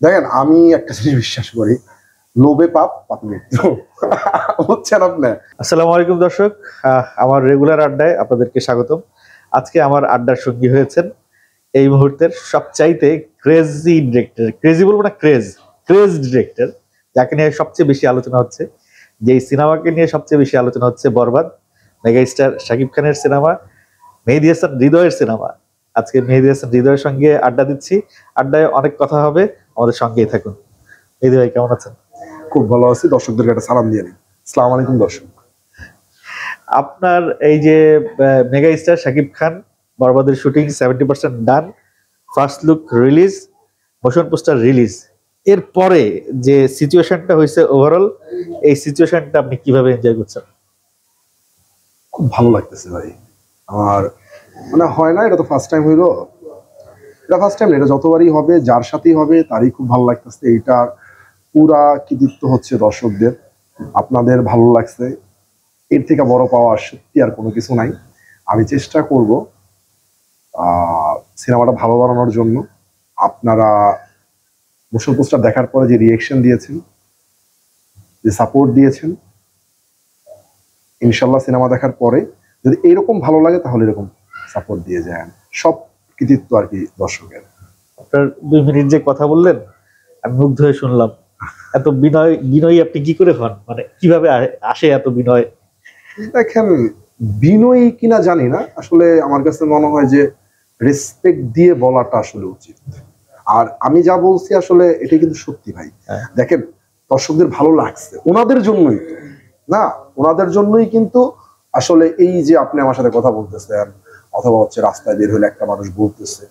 দেখেন আমি একটা জিনিস বিশ্বাস করি, লোভে পাপ পাপ মৃত্যু। বুঝছেন আপনি? আসসালামু আলাইকুম দর্শক, আমার রেগুলার আড্ডায় আপনাদেরকে স্বাগতম। আজকে আমার আড্ডার সঙ্গী হয়েছেন এই মুহূর্তের সবচাইতে ক্রেজি ডিরেক্টর, ক্রেজি বলবো না, ক্রেজ ডিরেক্টর, যাকে নিয়ে সবচেয়ে বেশি আলোচনা হচ্ছে, যেই সিনেমাকে নিয়ে সবচেয়ে বেশি আলোচনা হচ্ছে, বরবাদ, মেগা স্টার শাকিব খানের সিনেমা, মেহেদী হাসান হৃদয়ের সিনেমা। আজকে মেহেদী হাসান হৃদয়ের সঙ্গে আড্ডা দিচ্ছি। আড্ডায় অনেক কথা হবে, আমাদের সঙ্গেই থাকুন। মেহেদী ভাই কেমন আছেন? খুব ভালো আছি, দর্শকদেরকে একটা সালাম দিয়ে নিন। আসসালামু আলাইকুম দর্শক। আপনার এই যে মেগা স্টার শাকিব খান, বরবাদের shooting 70% done, first look release, motion poster release, এরপরে যে সিচুয়েশনটা হয়েছে ওভারঅল, এই সিচুয়েশনটা আপনি কিভাবে এনজয় করছেন? খুব ভালো লাগতেছে ভাই। আমার মানে হয় না, এটা তো ফার্স্ট টাইম হইলো। এটা ফার্স্ট টাইম না, এটা যতবারই হবে, যার সাথেই হবে তারই খুব ভালো লাগতেছে। এটা পুরা কৃতিত্ব হচ্ছে দর্শকদের। আপনাদের ভালো লাগছে, এর থেকে বড় পাওয়া সত্যি আর কোনো কিছু নাই। আমি চেষ্টা করব সিনেমাটা ভালো বানানোর জন্য। আপনারা মোশন পোস্টার দেখার পরে যে রিয়েকশন দিয়েছেন, যে সাপোর্ট দিয়েছেন, ইনশাল্লাহ সিনেমা দেখার পরে যদি এরকম ভালো লাগে তাহলে এরকম সাপোর্ট দিয়ে যান। সব কৃতিত্ব আর কি দর্শকের। আপনার 2 মিনিট যে কথা বললেন, আমি মুগ্ধ হয়ে শুনলাম। এত বিনয়ী আপনি কি করে হন? মানে কিভাবে আসে এত বিনয়? দেখেন, বিনয়ী কিনা জানি না, আসলে আমার কাছে মনে হয় যে রেসপেক্ট দিয়ে বলাটা আসলে উচিত। আর আমি যা বলছি আসলে এটা কিন্তু সত্যি ভাই। দেখেন, দর্শকদের ভালো লাগছে ওনাদের জন্যই তো না, ওনাদের জন্যই কিন্তু আসলে এই যে আপনি আমার সাথে কথা বলতেছেন, অথবা হচ্ছে রাস্তায় বের হলে একটা মানুষ বলতেছে।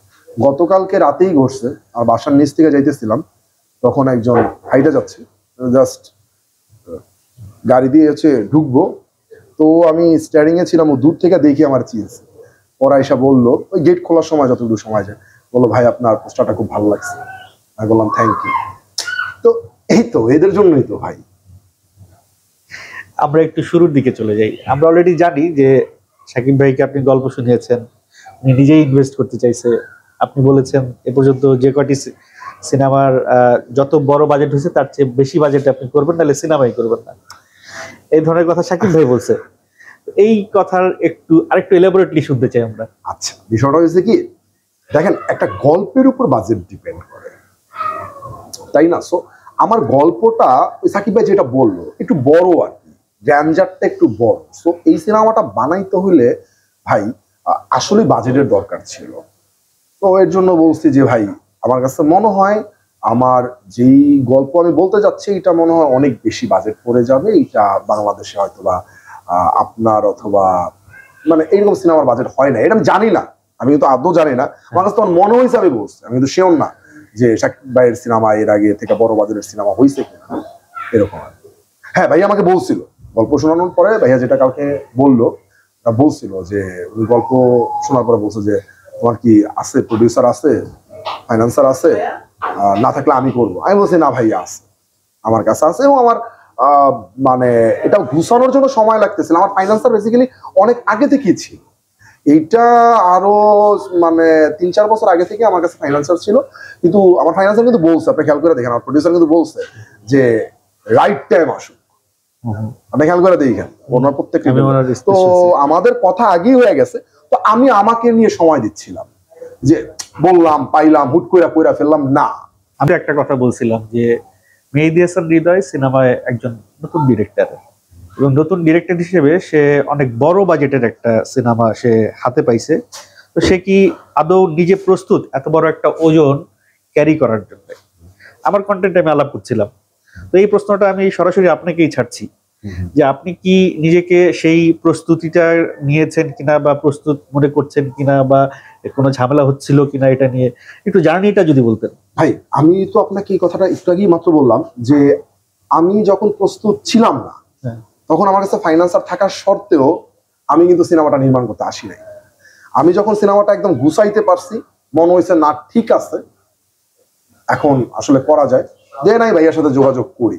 গতকালকে রাতেই ঘটছে, আর বাসার নিচ থেকে যাইতেছিলাম, তখন একজন হাইটা যাচ্ছে, জাস্ট গাড়ি দিয়ে হচ্ছে ঢুকবো, তো আমি স্টিয়ারিং এ ছিলাম, ও দূর থেকে দেখি আমার চিজ। ওরা এসে বললো, ওই গেট খোলার সময় যতটুকু সময় যায়, বললো ভাই আপনার পোস্টারটা খুব ভালো লাগছে। আমি বললাম থ্যাংক ইউ। তো এই তো এদের জন্যই তো ভাই। আমরা একটু শুরুর দিকে চলে যাই। আমরা অলরেডি জানি যে শাকিব ভাইকে আপনি গল্প শুনিয়েছেন, উনি নিজেই ইনভেস্ট করতে চাইছে। আপনি বলেছেন এ পর্যন্ত যে কয়টি সিনেমার যত বড় বাজেট হয়েছে তার চেয়ে বেশি বাজেটে আপনি করবেন, নাহলে সিনেমাই করবেন না, এই ধরনের কথা শাকিব ভাই বলছে। এই কথার আরেকটু এলাবোরেটলি শুনতে চাই আমরা। আচ্ছা, বিষয়টা হয়েছে কি, দেখেন একটা গল্পের উপর বাজেট ডিপেন্ড করে, তাই না? সো আমার গল্পটা ওই সাকিব ভাই যেটা বললো একটু বড় আর কি, গ্র্যান্ডারটা একটু বড়। সো এই সিনেমাটা বানাইতে হইলে ভাই আসলে বাজেটের দরকার ছিল। তো এর জন্য বলছি যে ভাই আমার কাছে মনে হয় আমার যেই গল্প আমি বলতে যাচ্ছি এটা মনে হয় অনেক বেশি বাজেট পড়ে যাবে। এটা বাংলাদেশে হয়তো বা আপনার অথবা মানে এইরকম সিনেমার বাজেট হয় না, এটা আমি জানি না, আমি কিন্তু আদৌ জানি না। আমার কাছে তোমার মনে হয়েছে, আমি বলছি, আমি কিন্তু শিওর না যে শাকিব ভাইয়ের সিনেমা এর আগে থেকে বড় বাজেটের সিনেমা হয়েছে কিনা এরকম। হ্যাঁ, ভাইয়া আমাকে বলছিল গল্প শোনানোর পরে, ভাইয়া যেটা কালকে বললো বলছিল যে ওই গল্প শোনার পরে বলছে যে তোমার কি আছে, প্রডিউসার আছে, ফাইন্যান্সার আছে, না থাকলে আমি করবো। আমি বলছি না ভাইয়া আছে, আমার কাছে আছে। এবং আমার মানে এটা ঘুষানোর জন্য সময় লাগতেছিল। আমার ফাইন্যান্সার বেসিক্যালি অনেক আগে থেকেই ছিল, এইটা আরো মানে 3-4 বছর আগে থেকে আমার কাছে ফাইন্যান্সার ছিল। কিন্তু আমার ফাইন্যান্সার কিন্তু বলছে, আপনি খেয়াল করে দেখেন, আমার প্রডিউসার কিন্তু বলছে যে রাইট টাইম আসুক। আপনি খেয়াল করে দেখেন ওনার প্রত্যেকটা। তো আমাদের কথা আগেই হয়ে গেছে, তো আমি আমাকে নিয়ে সময় দিচ্ছিলাম, যে বললাম পাইলাম হুট করে কইরা ফেললাম না। আমি একটা কথা বলছিলাম যে মেহেদী হাসান হৃদয় সিনেমায় একজন নতুন ডিরেক্টর, এবং নতুন ডিরেক্টর হিসেবে সে অনেক বড় বাজেটের একটা সিনেমা সে হাতে পাইছে। তো সে কি আদৌ নিজে প্রস্তুত এত বড় একটা ওজন ক্যারি করার জন্য? আমার কন্টেন্টে আমি আলাপ করছিলাম, তো এই প্রশ্নটা আমি সরাসরি আপনাকেই ছাড়ছি যে আপনি কি নিজেকে সেই প্রস্তুতিটা নিয়েছেন কিনা, বা প্রস্তুত মনে করছেন কিনা, বা কোনো ঝামেলা হচ্ছিল কিনা এটা নিয়ে একটু জার্নিটা যদি বলতেন। ভাই আমি তো আপনাকে এই কথাটা একটু আগেই মাত্র বললাম যে আমি যখন প্রস্তুত ছিলাম না, তখন আমার কাছে ফাইন্যান্সার থাকার সত্ত্বেও আমি কিন্তু সিনেমাটা নির্মাণ করতে আসি নাই। আমি যখন সিনেমাটা একদম গুছাইতে পারছি, মনে হয়েছে না ঠিক আছে এখন আসলে করা যায়, দেন আমি ভাইয়ার সাথে যোগাযোগ করি।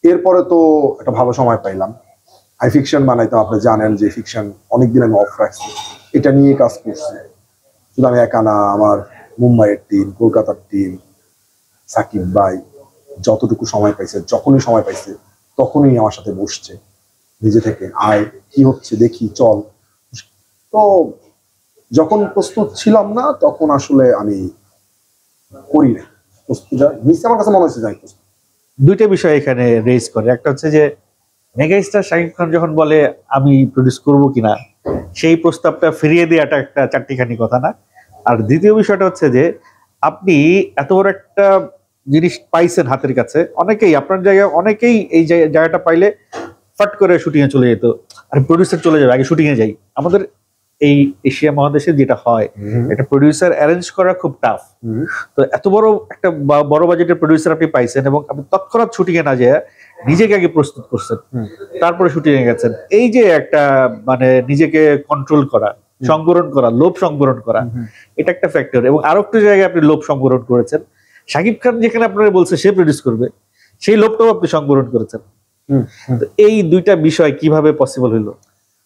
এরপরে তো একটা ভালো সময় পাইলাম, আমি ফিকশন বানাইতাম, আপনি জানেন যে ফিকশন অনেকদিন আমি অফ রাখছি, এটা নিয়ে কাজ করছি। শুধু আমি একা না, আমার মুম্বাইয়ের টিম, কলকাতার টিম, সাকিব ভাই যতটুকু সময় পাইছে, যখনই সময় পাইছে তখনই আমার সাথে বসছে নিজে থেকে, আয় কি হচ্ছে দেখি চল। তো যখন প্রস্তুত ছিলাম না তখন আসলে আমি করি না, প্রস্তুতটা নিশ্চয় আমার কাছে মনে হচ্ছে যাই প্রস্তুত। দুইটা বিষয় এখানে রেজ করে, একটা হচ্ছে যে মেগা স্টার শাকিব খান যখন বলে আমি প্রডিউস করব কিনা, সেই প্রস্তাবটা ফিরিয়ে দেওয়াটা একটা চারটিখানি কথা না। আর দ্বিতীয় বিষয়টা হচ্ছে যে আপনি এত বড় একটা জিনিস পাইছেন হাতের কাছে, অনেকেই আপনার জায়গায় অনেকেই এই জায়গাটা পাইলে ফাট করে শুটিং এ চলে যেত, আর প্রডিউসার চলে যাবে আগে শুটিং এ যাই। আমাদের এই এশিয়া মহাদেশে যেটা হয়, একটা প্রডিউসার অ্যারেঞ্জ করা খুব টাফ। তো এত বড় একটা বড় বাজেটের প্রডিউসার আপনি পাইছেন এবং আপনি তৎক্ষণাৎ শুটিং এ না যায় নিজেকে আগে প্রস্তুত করছেন, তারপরে শুটিং এ গেছেন। এই যে একটা মানে নিজেকে কন্ট্রোল করা, সংবরণ করা, লোভ সংবরণ করা, এটা একটা ফ্যাক্টর। এবং আরো একটা জায়গায় আপনি লোভ সংবরণ করেছেন, শাকিব খান যেখানে আপনারা বলছে সে প্রডিউস করবে, সেই লোভটাও আপনি সংবরণ করেছেন। তো এই দুইটা বিষয় কিভাবে পসিবল হইলো?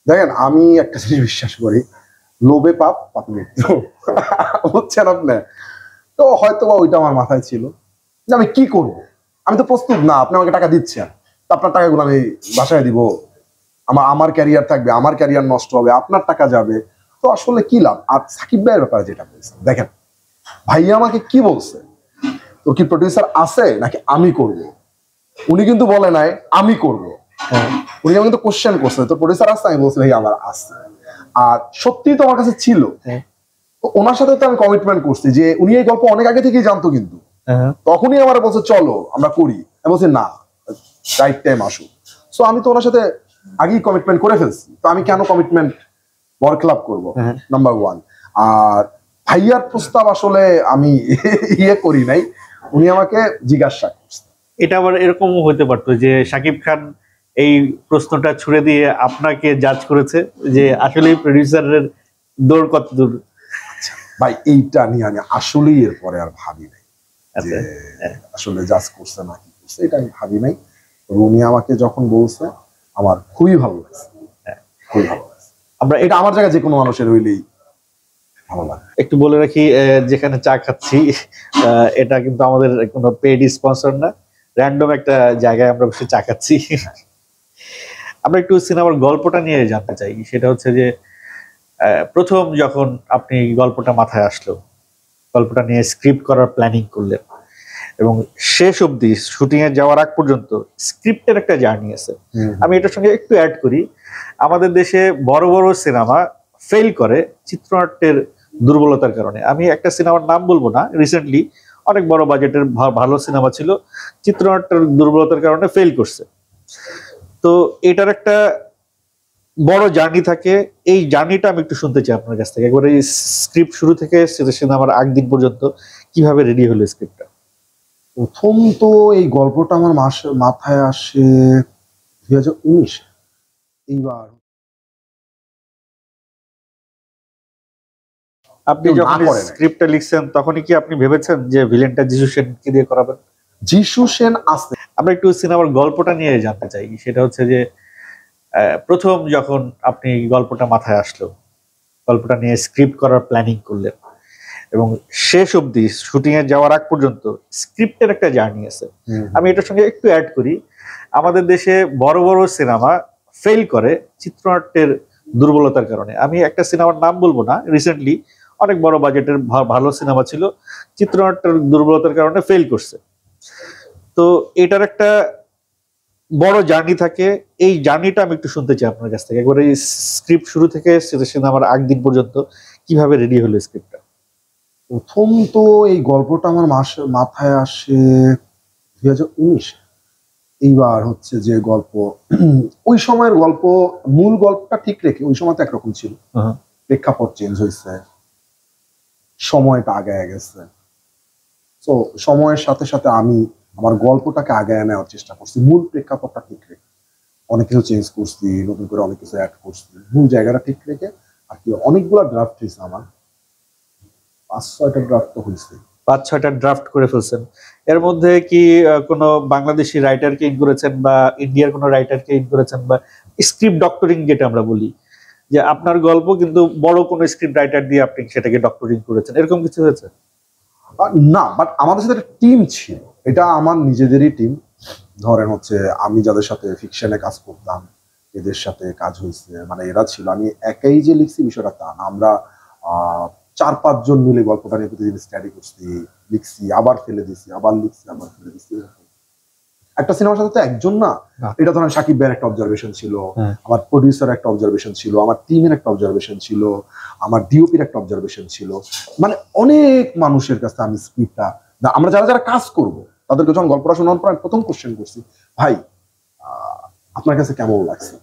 দেখেন আমি একটা জিনিস বিশ্বাস করি, লোভে পাপ, পাপে মৃত্যু। বুঝছেন আপনি? তো হয়তো বা ওইটা আমার মাথায় ছিল যে আমি কি করব, আমি তো প্রস্তুত না, আপনি আমাকে টাকা দিচ্ছেন, তো আপনার টাকাগুলো আমি বাসায় দিব, আমার ক্যারিয়ার থাকবে, আমার ক্যারিয়ার নষ্ট হবে, আপনার টাকা যাবে, তো আসলে কি লাভ। আর সাকিব ভাইয়ের ব্যাপারে যেটা বলছেন, দেখেন ভাইয়া আমাকে কি বলছে, তোর কি প্রডিউসার আছে নাকি আমি করব, উনি কিন্তু বলে নাই আমি করব, উনি আমাকে কিন্তু কোশ্চেন করছে তোর প্রডিউসার আছে, আমি বলছি ভাই আমার আছে। আর সত্যি তো আমার কাছে ছিল, তো ওনার সাথে তো আমি কমিটমেন্ট করছি যে উনি এই গল্প অনেক আগে থেকেই জানতো, কিন্তু তখনই আমার বলছে চলো আমরা করি, আমি বলছি না রাইট টাইম আসুক। সো আমি তো ওনার সাথে আগেই কমিটমেন্ট করে ফেলছি, তো আমি কেন কমিটমেন্ট বরখেলাপ করব, নাম্বার ওয়ান। আর ভাইয়ার প্রস্তাব আসলে আমি ইয়ে করি নাই, উনি আমাকে জিজ্ঞাসা করছে। এটা আবার এরকমও হতে পারতো যে শাকিব খান এই প্রশ্নটা ছুড়ে দিয়ে আপনাকে জাজ করেছে যে আসলে প্রডিউসারের দৌড় কত দূর। ভাই এইটা নিয়ে আমি আসলেই এরপরে আর ভাবি নাই যে আসলে জাজ করছে না কি করছে, এটা আমি ভাবি নাই। উনি আমাকে যখন বলছে আমার খুবই ভালো লাগছে, খুবই ভালো লাগছে। আমরা এটা আমার জায়গায় যে কোনো মানুষের হইলেই ভালো লাগে। একটু বলে রাখি, যেখানে চা খাচ্ছি এটা কিন্তু আমাদের কোনো পেড স্পন্সর না, র্যান্ডম একটা জায়গায় আমরা বসে চা খাচ্ছি। আমরা একটু সিনেমার গল্পটা নিয়ে জানতে চাই। সেটা হচ্ছে যে প্রথম যখন আপনি গল্পটা মাথায় আসলো, গল্পটা নিয়ে স্ক্রিপ্ট করার প্ল্যানিং করলেন এবং শেষ অবধি শুটিং এ যাওয়ার আগ পর্যন্ত স্ক্রিপ্টের একটা জার্নি আছে। আমি এটার সঙ্গে একটু অ্যাড করি, আমাদের দেশে বড় বড় সিনেমা ফেল করে চিত্রনাট্যের দুর্বলতার কারণে। আমি একটা সিনেমার নাম বলবো না, রিসেন্টলি অনেক বড় বাজেটের ভালো সিনেমা ছিল, চিত্রনাট্যের দুর্বলতার কারণে ফেল করছে। তো এটার একটা বড় জার্নি থাকে, এই জার্নিটা আমি একটু শুনতে চাই আপনার কাছ থেকে। একবারে স্ক্রিপ্ট শুরু থেকে সিনেমার আগ দিন পর্যন্ত কিভাবে রেডি হলো স্ক্রিপ্টটা? প্রথম তো এই গল্পটা আমার মাথায় আসে 2019। এইবার আপনি যখন স্ক্রিপ্টটা লিখছেন তখনই কি আপনি ভেবেছেন যে ভিলেনটা যিশু সেনকে দিয়ে করাবেন? যিশু সেন আসতে আমরা একটু সিনেমার গল্পটা নিয়ে জানতে চাই। সেটা হচ্ছে যে প্রথম যখন আপনি গল্পটা মাথায় আসলো, গল্পটা নিয়ে স্ক্রিপ্ট করার প্ল্যানিং করলেন এবং শেষ অবধি শুটিং এ যাওয়ার আগ পর্যন্ত স্ক্রিপ্টের একটা জার্নি আছে। আমি এটার সঙ্গে একটু অ্যাড করি, আমাদের দেশে বড় বড় সিনেমা ফেল করে চিত্রনাট্যের দুর্বলতার কারণে। আমি একটা সিনেমার নাম বলবো না, রিসেন্টলি অনেক বড় বাজেটের ভালো সিনেমা ছিল, চিত্রনাট্যের দুর্বলতার কারণে ফেল করছে। তো এটার একটা বড় জার্নি থাকে, এই জার্নিটা আমি একটু শুনতে চাই আপনার কাছ থেকে। একবারে স্ক্রিপ্ট শুরু থেকে সিনেমার আগ দিন পর্যন্ত কিভাবে রেডি হলো স্ক্রিপ্টটা? প্রথম তো এই গল্পটা আমার মাথায় আসে 2019। এইবার হচ্ছে যে গল্প, ওই সময়ের গল্প, মূল গল্পটা ঠিক রেখে, ওই সময় তো একরকম ছিল, প্রেক্ষাপট চেঞ্জ হয়েছে, সময়টা আগায় গেছে। তো সময়ের সাথে সাথে আমি আমার গল্পটাকে আগায় নেওয়ার চেষ্টা করছি, মূল প্রেক্ষাপটটা ঠিক রেখে। অনেক কিছু চেঞ্জ করছি, নতুন করে অনেক কিছু অ্যাড করছি, মূল জায়গাটা ঠিক রেখে। আর কি অনেকগুলো ড্রাফট হয়েছে আমার, 5-6টা ড্রাফট তো হয়েছে। 5-6টা ড্রাফট করে ফেলছেন। এর মধ্যে কি কোনো বাংলাদেশি রাইটারকে ইন করেছেন বা ইন্ডিয়ার কোনো রাইটারকে ইন করেছেন, বা স্ক্রিপ্ট ডক্টরিং যেটা আমরা বলি, যে আপনার গল্প কিন্তু বড় কোনো স্ক্রিপ্ট রাইটার দিয়ে আপনি সেটাকে ডক্টরিং করেছেন, এরকম কিছু হয়েছে? না, বাট আমাদের সাথে একটা টিম ছিল, এটা আমার নিজেদেরই টিম। ধরেন হচ্ছে আমি যাদের সাথে ফিকশনে কাজ করতাম এদের সাথে কাজ হয়েছে, মানে এরা ছিল, আমি একাই যে লিখছি বিষয়টা তা না। আমরা 4-5 জন মিলে গল্পটা নিয়ে প্রতিদিন স্টাডি করছি, লিখছি, আবার ফেলে দিছি, আবার লিখছি, আবার ফেলে দিছি। একটা সিনেমার সাথে তো একজন না, এটা ধরেন সাকিব ভাইয়ের একটা অবজারভেশন ছিল, আমার প্রডিউসার একটা অবজারভেশন ছিল, আমার টিমের একটা অবজারভেশন ছিল, আমার ডিওপির একটা অবজারভেশন ছিল, মানে অনেক মানুষের কাছে আমি স্ক্রিপ্টটা, আমরা যারা যারা কাজ করব তাদেরকে যখন গল্পটা শোনার পর প্রথম কোশ্চেন করছি, ভাই আপনার কাছে কেমন লাগছে,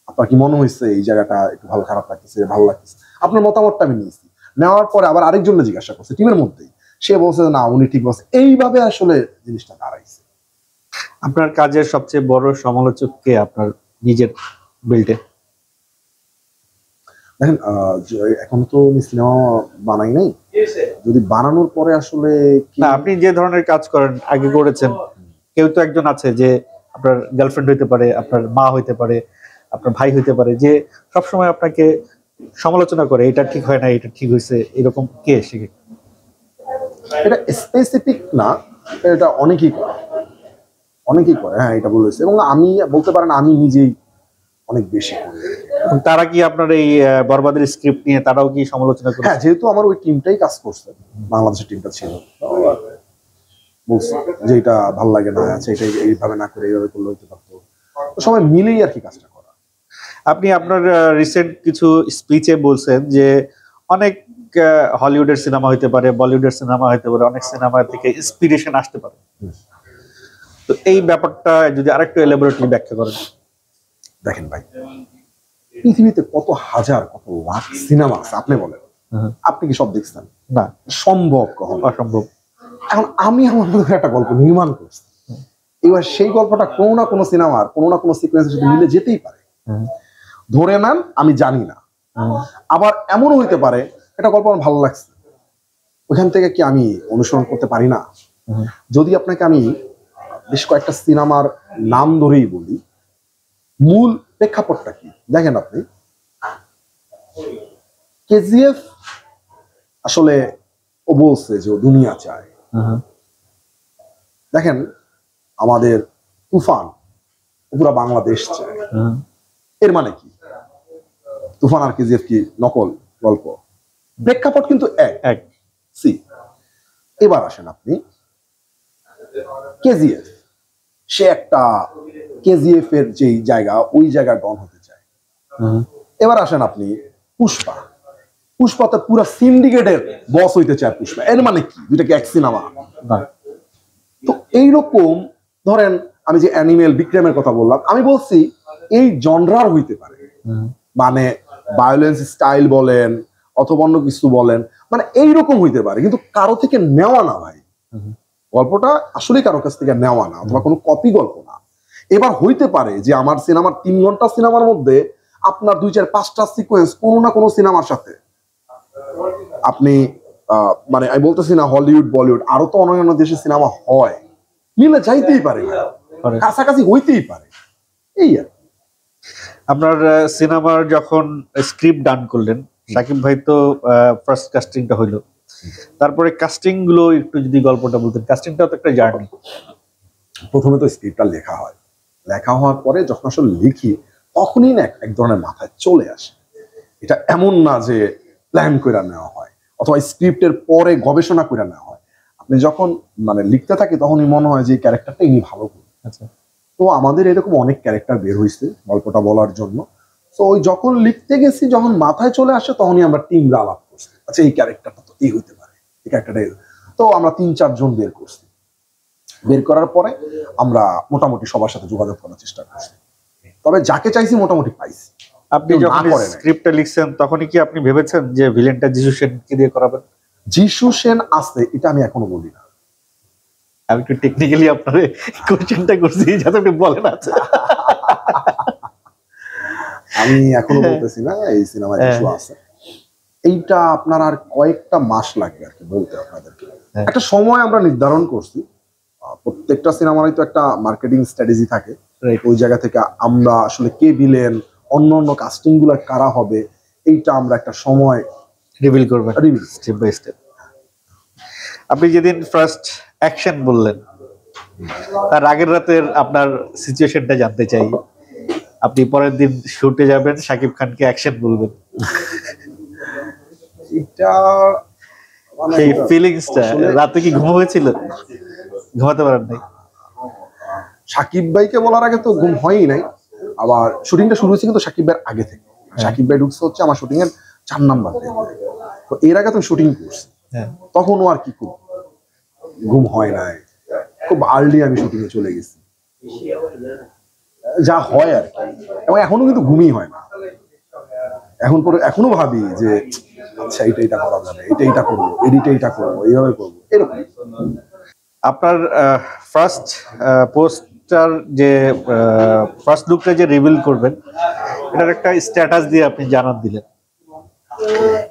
আপনার কি মনে হয়েছে এই জায়গাটা একটু ভালো খারাপ লাগতেছে, ভালো লাগতেছে, আপনার মতামতটা আমি নিয়েছি। নেওয়ার পরে আবার আরেকজনকে জিজ্ঞাসা করছে টিমের মধ্যেই, সে বলছে না উনি ঠিক বলছে, এইভাবে আসলে জিনিসটা দাঁড়াইছে। আপনার কাজের সবচেয়ে বড় সমালোচক কে আপনার নিজের বেল্টে? দেখেন এখন তো সিনেমা বানাই নাই, যদি বানানোর পরে আসলে আপনি যে ধরনের কাজ করেন আগে করেছেন, কেউ তো একজন আছে যে আপনার গার্লফ্রেন্ড হইতে পারে, আপনার মা হইতে পারে, আপনার ভাই হইতে পারে, যে সবসময় আপনাকে সমালোচনা করে এটা ঠিক হয় না, এটা ঠিক হয়েছে, এরকম কে সে? এটা স্পেসিফিক না, এটা অনেকেই করে, হ্যাঁ এটা বলেছে, এবং আমি বলতে পারেন আমি নিজেই অনেক বেশি করি। তারা কি আপনার এই বরবাদের স্ক্রিপ্ট নিয়ে তারাও কি সমালোচনা করে? হ্যাঁ, যেহেতু আমার ওই টিমটাই কাজ করছে, বাংলাদেশের টিমটা ছিল, বলছে যে এটা ভালো লাগে না, আচ্ছা এটা এইভাবে না করে এইভাবে করলে হইতে পারতো, সবাই মিলেই আর কি কাজটা করা। আপনি আপনার রিসেন্ট কিছু স্পিচে বলছেন যে অনেক হলিউডের সিনেমা হইতে পারে, বলিউডের সিনেমা হইতে পারে, অনেক সিনেমা থেকে ইন্সপিরেশন আসতে পারে। তো এই ব্যাপারটা যদি আরেকটু এলাবোরেটলি ব্যাখ্যা করেন। দেখেন ভাই, পৃথিবীতে কত হাজার কত লাখ সিনেমা আছে আপনি বলেন, আপনি কি সব দেখছেন? না, সম্ভব, কখনো অসম্ভব। এখন আমি আমার মধ্যে একটা গল্প নির্মাণ করছি, এবার সেই গল্পটা কোনো না কোনো সিনেমার কোনো না কোনো সিকোয়েন্সের সাথে মিলে যেতেই পারে। ধরে নেন আমি জানি না, আবার এমনও হইতে পারে এটা গল্প আমার ভালো লাগছে, ওইখান থেকে কি আমি অনুসরণ করতে পারি না? যদি আপনাকে আমি বেশ কয়েকটা সিনেমার নাম ধরেই বলি, মূল প্রেক্ষাপটটা কি দেখেন আপনি। কেজিএফ আসলে ও বলছে যে ও দুনিয়া চায়, দেখেন আমাদের তুফান পুরো বাংলাদেশ চায়, এর মানে কি? তুফান আর কেজিএফ কি নকল গল্প? প্রেক্ষাপট কিন্তু এক। সি, এবার আসেন আপনি কেজিএফ, সে একটা কেজিএফ এর যেই জায়গা ওই জায়গায় ডন হতে চায়। এবার আসেন আপনি পুষ্পা, পুষ্পাতে পুরো সিন্ডিকেটের বস হইতে চায় পুষ্পা, এর মানে কি? দুইটা কি এক সিনেমা? তো এইরকম ধরেন আমি যে অ্যানিমেল বিক্রমের কথা বললাম, আমি বলছি এই জনরার হইতে পারে, মানে ভায়োলেন্স স্টাইল বলেন অথবা অন্য কিছু বলেন, মানে এইরকম হইতে পারে, কিন্তু কারো থেকে নেওয়া না ভাই, গল্পটা আসলে কারো কাছ থেকে নেওয়া না, অথবা কোনো কপি গল্প না। এবার হইতে পারে যে আমার সিনেমার 3 ঘন্টা সিনেমার মধ্যে আপনার 2-4-5টা সিকোয়েন্স কোনো না কোনো সিনেমার সাথে আপনি মানে আমি বলতেছি না হলিউড বলিউড, আরো তো অন্যান্য দেশের সিনেমা হয়, মিলে যাইতেই পারে, কাছাকাছি হইতেই পারে, এই আর। আপনার সিনেমার যখন স্ক্রিপ্ট ডান করলেন, সাকিব ভাই তো ফার্স্ট কাস্টিংটা হইলো, তারপরে কাস্টিং গুলো একটু যদি গল্পটা বলতেন। কাস্টিংটাও তো একটা জার্নি। প্রথমে তো স্ক্রিপ্টটা লেখা হয়, লেখা হওয়ার পরে যখন আসলে লিখি তখনই না এক ধরনের মাথায় চলে আসে, এটা এমন না যে প্ল্যান করে নেওয়া হয় অথবা স্ক্রিপ্টের পরে গবেষণা করে নেওয়া হয়। আপনি যখন মানে লিখতে থাকি তখনই মনে হয় যে এই ক্যারেক্টারটা ইনি ভালো করবে। আচ্ছা, তো আমাদের এরকম অনেক ক্যারেক্টার বের হয়েছে গল্পটা বলার জন্য। তো ওই যখন লিখতে গেছি, যখন মাথায় চলে আসে তখনই আমরা টিমরা আলাপ করছি, আচ্ছা এই ক্যারেক্টারটা তো এই হইতে পারে, এই ক্যারেক্টারটা। তো আমরা 3-4 জন বের করছি, বের করার পরে আমরা মোটামুটি সবার সাথে যোগাযোগ করার চেষ্টা করছি, তবে যাকে চাইছি মোটামুটি পাইছি। আপনি যখন স্ক্রিপ্টটা লিখছেন তখনই কি আপনি ভেবেছেন যে ভিলেনটা যিশু সেনকে দিয়ে করাবেন? যিশু সেন আছে এটা আমি এখনো বলি না, আমি একটু টেকনিক্যালি আপনারে কোশ্চেনটা করছি যাতে আপনি বলেন। আচ্ছা, আমি এখনো বলতেছি না এই সিনেমায় যিশু আছে, এইটা আপনার আর কয়েকটা মাস লাগবে আর কি বলতে আপনাদেরকে। একটা সময় আমরা নির্ধারণ করছি, প্রত্যেকটা সিনেমারই তো একটা মার্কেটিং স্ট্র্যাটেজি থাকে, ওই জায়গা থেকে আমরা আসলে কে ভিলেন, অন্য অন্য কাস্টিং গুলো কারা হবে, এইটা আমরা একটা সময় রিভিল করবেন স্টেপ বাই স্টেপ। আপনি যেদিন ফার্স্ট অ্যাকশন বললেন তার আগের রাতের আপনার সিচুয়েশনটা জানতে চাই। আপনি পরের দিন শুটে যাবেন, শাকিব খানকে অ্যাকশন বলবেন, এটা মানে সেই ফিলিংসটা রাতে কি ঘুম হয়েছিল? ঘুমাতে পারেন নাই? সাকিব ভাইকে বলার আগে তো ঘুম হয়ই নাই। আবার শুটিংটা শুরু হয়েছে কিন্তু সাকিব ভাইয়ের আগে থেকে। সাকিব ভাই ঢুকছে হচ্ছে আমার শুটিং এর 4 নাম্বার ডে। তো এর আগে তো শুটিং করছি, তখনও আর কি খুব ঘুম হয় নাই। খুব আর্লি আমি শুটিং এ চলে গেছি, যা হয় আর কি। এবং এখনো কিন্তু ঘুমই হয় না। এখনো ভাবি যে আচ্ছা এটা করা যাবে, এটা করবো, এটা করবো, এইভাবে করবো, এরকম। আপনার ফার্স্ট পোস্টার যে ফার্স্ট লুকটা যে রিভিল করবেন, এটার একটা স্ট্যাটাস দিয়ে আপনি জানান দিলেন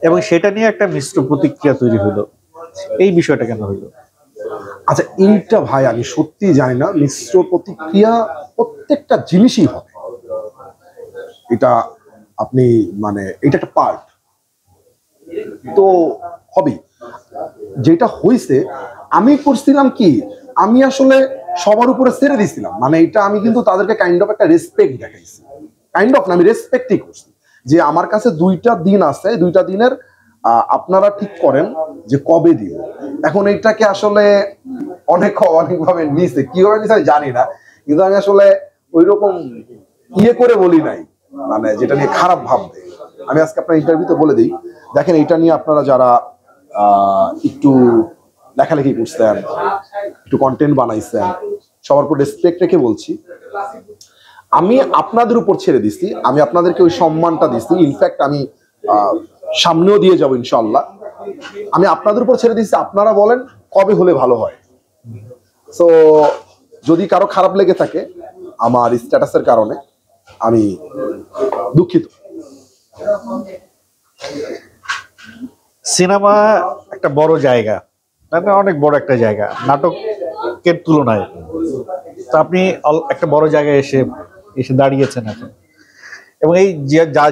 এবং সেটা নিয়ে একটা মিশ্র প্রতিক্রিয়া তৈরি হলো। এই বিষয়টা কেন হইলো? আচ্ছা এইটা ভাই আমি সত্যি জানি না। মিশ্র প্রতিক্রিয়া প্রত্যেকটা জিনিসই হবে, এটা আপনি মানে এটা একটা পার্ট তো হবেই। যেটা হয়েছে আমি করছিলাম কি, আমি আসলে সবার উপরে ছেড়ে দিছিলাম। মানে এটা আমি কিন্তু তাদেরকে কাইন্ড অফ একটা রেসপেক্ট দেখাইছি। কাইন্ড অফ না, আমি রেসপেক্টই করছি যে আমার কাছে 2টা দিন আছে, 2টা দিনের আপনারা ঠিক করেন যে কবে দিব। এখন এইটাকে আসলে অনেকভাবে নিছে, কিভাবে নিছে আমি জানি না, কিন্তু আমি আসলে ওই রকম করে বলি নাই, মানে যেটা নিয়ে খারাপ ভাববে। আমি আজকে আপনার ইন্টারভিউতে বলে দিই, দেখেন এটা নিয়ে আপনারা যারা একটু লেখালেখি করছেন, একটু কন্টেন্ট বানাইছেন, সবার উপর রেসপেক্ট রেখে বলছি, আমি আপনাদের উপর ছেড়ে দিচ্ছি। আমি আপনাদেরকে ওই সম্মানটা দিচ্ছি। ইনফ্যাক্ট আমি সামনেও দিয়ে যাবো ইনশাল্লাহ। আমি আপনাদের উপর ছেড়ে দিচ্ছি, আপনারা বলেন কবে হলে ভালো হয়। সো যদি কারো খারাপ লেগে থাকে আমার স্ট্যাটাসের কারণে, আমি দুঃখিত। সিনেমা একটা বড় জায়গা, মানে অনেক বড় একটা জায়গা নাটকের তুলনায়। তো আপনি একটা বড় জায়গায় এসে দাঁড়িয়েছেন এখন, এবং এই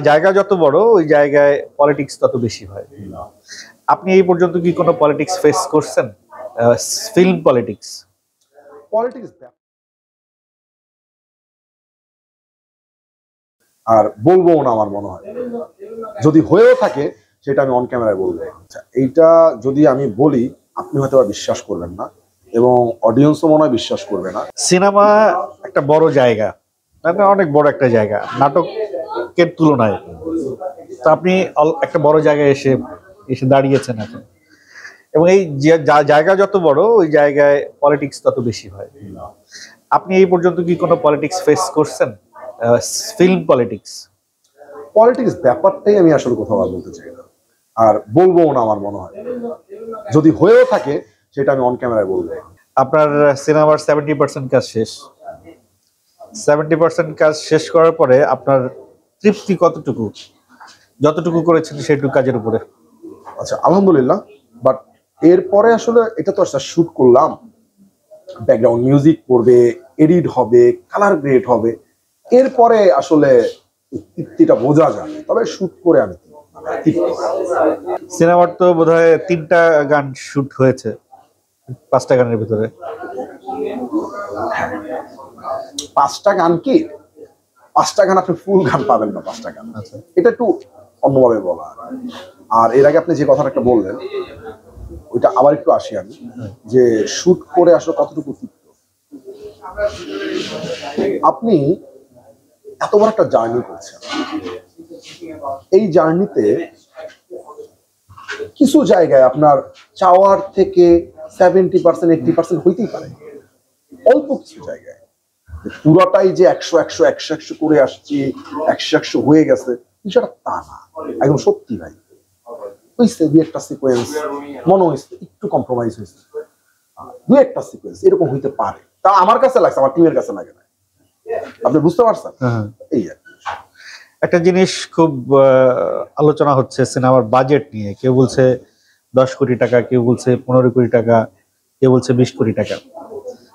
জায়গা যত বড় ওই জায়গায় পলিটিক্স তত বেশি হয়। আপনি এই পর্যন্ত কি কোনো পলিটিক্স ফেস করছেন? ফিল্ম পলিটিক্স আর বলবো না, আমার মনে হয় যদি হয়েও থাকে সেটা আমি অন ক্যামেরায় বলবো। আচ্ছা এইটা যদি আমি বলি আপনি হয়তো বিশ্বাস করবেন না, এবং অডিয়েন্সও মনে হয় বিশ্বাস করবে না। সিনেমা একটা বড় জায়গা, মানে অনেক বড় একটা জায়গা নাটকের তুলনায়। তো আপনি একটা বড় জায়গায় এসে দাঁড়িয়েছেন এখন, এবং এই জায়গা যত বড় ওই জায়গায় পলিটিক্স তত বেশি হয়। আপনি এই পর্যন্ত কি কোনো পলিটিক্স ফেস করছেন? ফিল্ম পলিটিক্স ব্যাপারটাই আমি আসলে কোথাও আর বলতে চাই না, আর বলবো না আমার মনে হয়। যদি হয়েও থাকে সেটা আমি অন ক্যামেরায় বলবো। আপনার সিনেমার 70% কাজ শেষ। 70% কাজ শেষ করার পরে আপনার তৃপ্তি কতটুকু? যতটুকু করেছেন সেটুকু কাজের উপরে? আচ্ছা আলহামদুলিল্লাহ। বাট এরপরে আসলে এটা তো একটা শুট করলাম, ব্যাকগ্রাউন্ড মিউজিক করবে, এডিট হবে, কালার গ্রেড হবে, এরপরে আসলে তৃপ্তিটা বোঝা যায়। তবে শুট করে আমি সিনেমার তো বোধহয় 3টা গান শুট হয়েছে 5টা গানের ভিতরে। 5টা গান কি 5টা গান আপনি ফুল গান পাবেন না। 5টা গান এটা একটু অন্যভাবে বলা। আর এর আগে আপনি যে কথাটা একটা বললেন ওইটা আবার একটু আসি আমি, যে শুট করে আসলে কতটুকু তৃপ্ত। আপনি এত বড় একটা জার্নি করছেন, এই জার্নিতে কিছু জায়গায় আপনার চাওয়ার থেকে 70% 80% হইতেই পারে। অল্প কিছু জায়গায় পুরাটাই যে 100 করে আসছি, 100 হয়ে গেছে বিষয়টা তা না। একদম সত্যি ভাই, হয়েছে 2-একটা সিকোয়েন্স মনে হয়েছে একটু কম্প্রোমাইজ হয়েছে, 2-একটা সিকোয়েন্স এরকম হইতে পারে। তা আমার কাছে লাগছে, আমার টিমের কাছে লাগে না। আপনি বুঝতে পারছেন? এই আর একটা জিনিস খুব আলোচনা হচ্ছে সিনেমার বাজেট নিয়ে। কেউ বলছে 10 কোটি টাকা, কেউ বলছে 15 কোটি টাকা, কেউ বলছে 20 কোটি টাকা।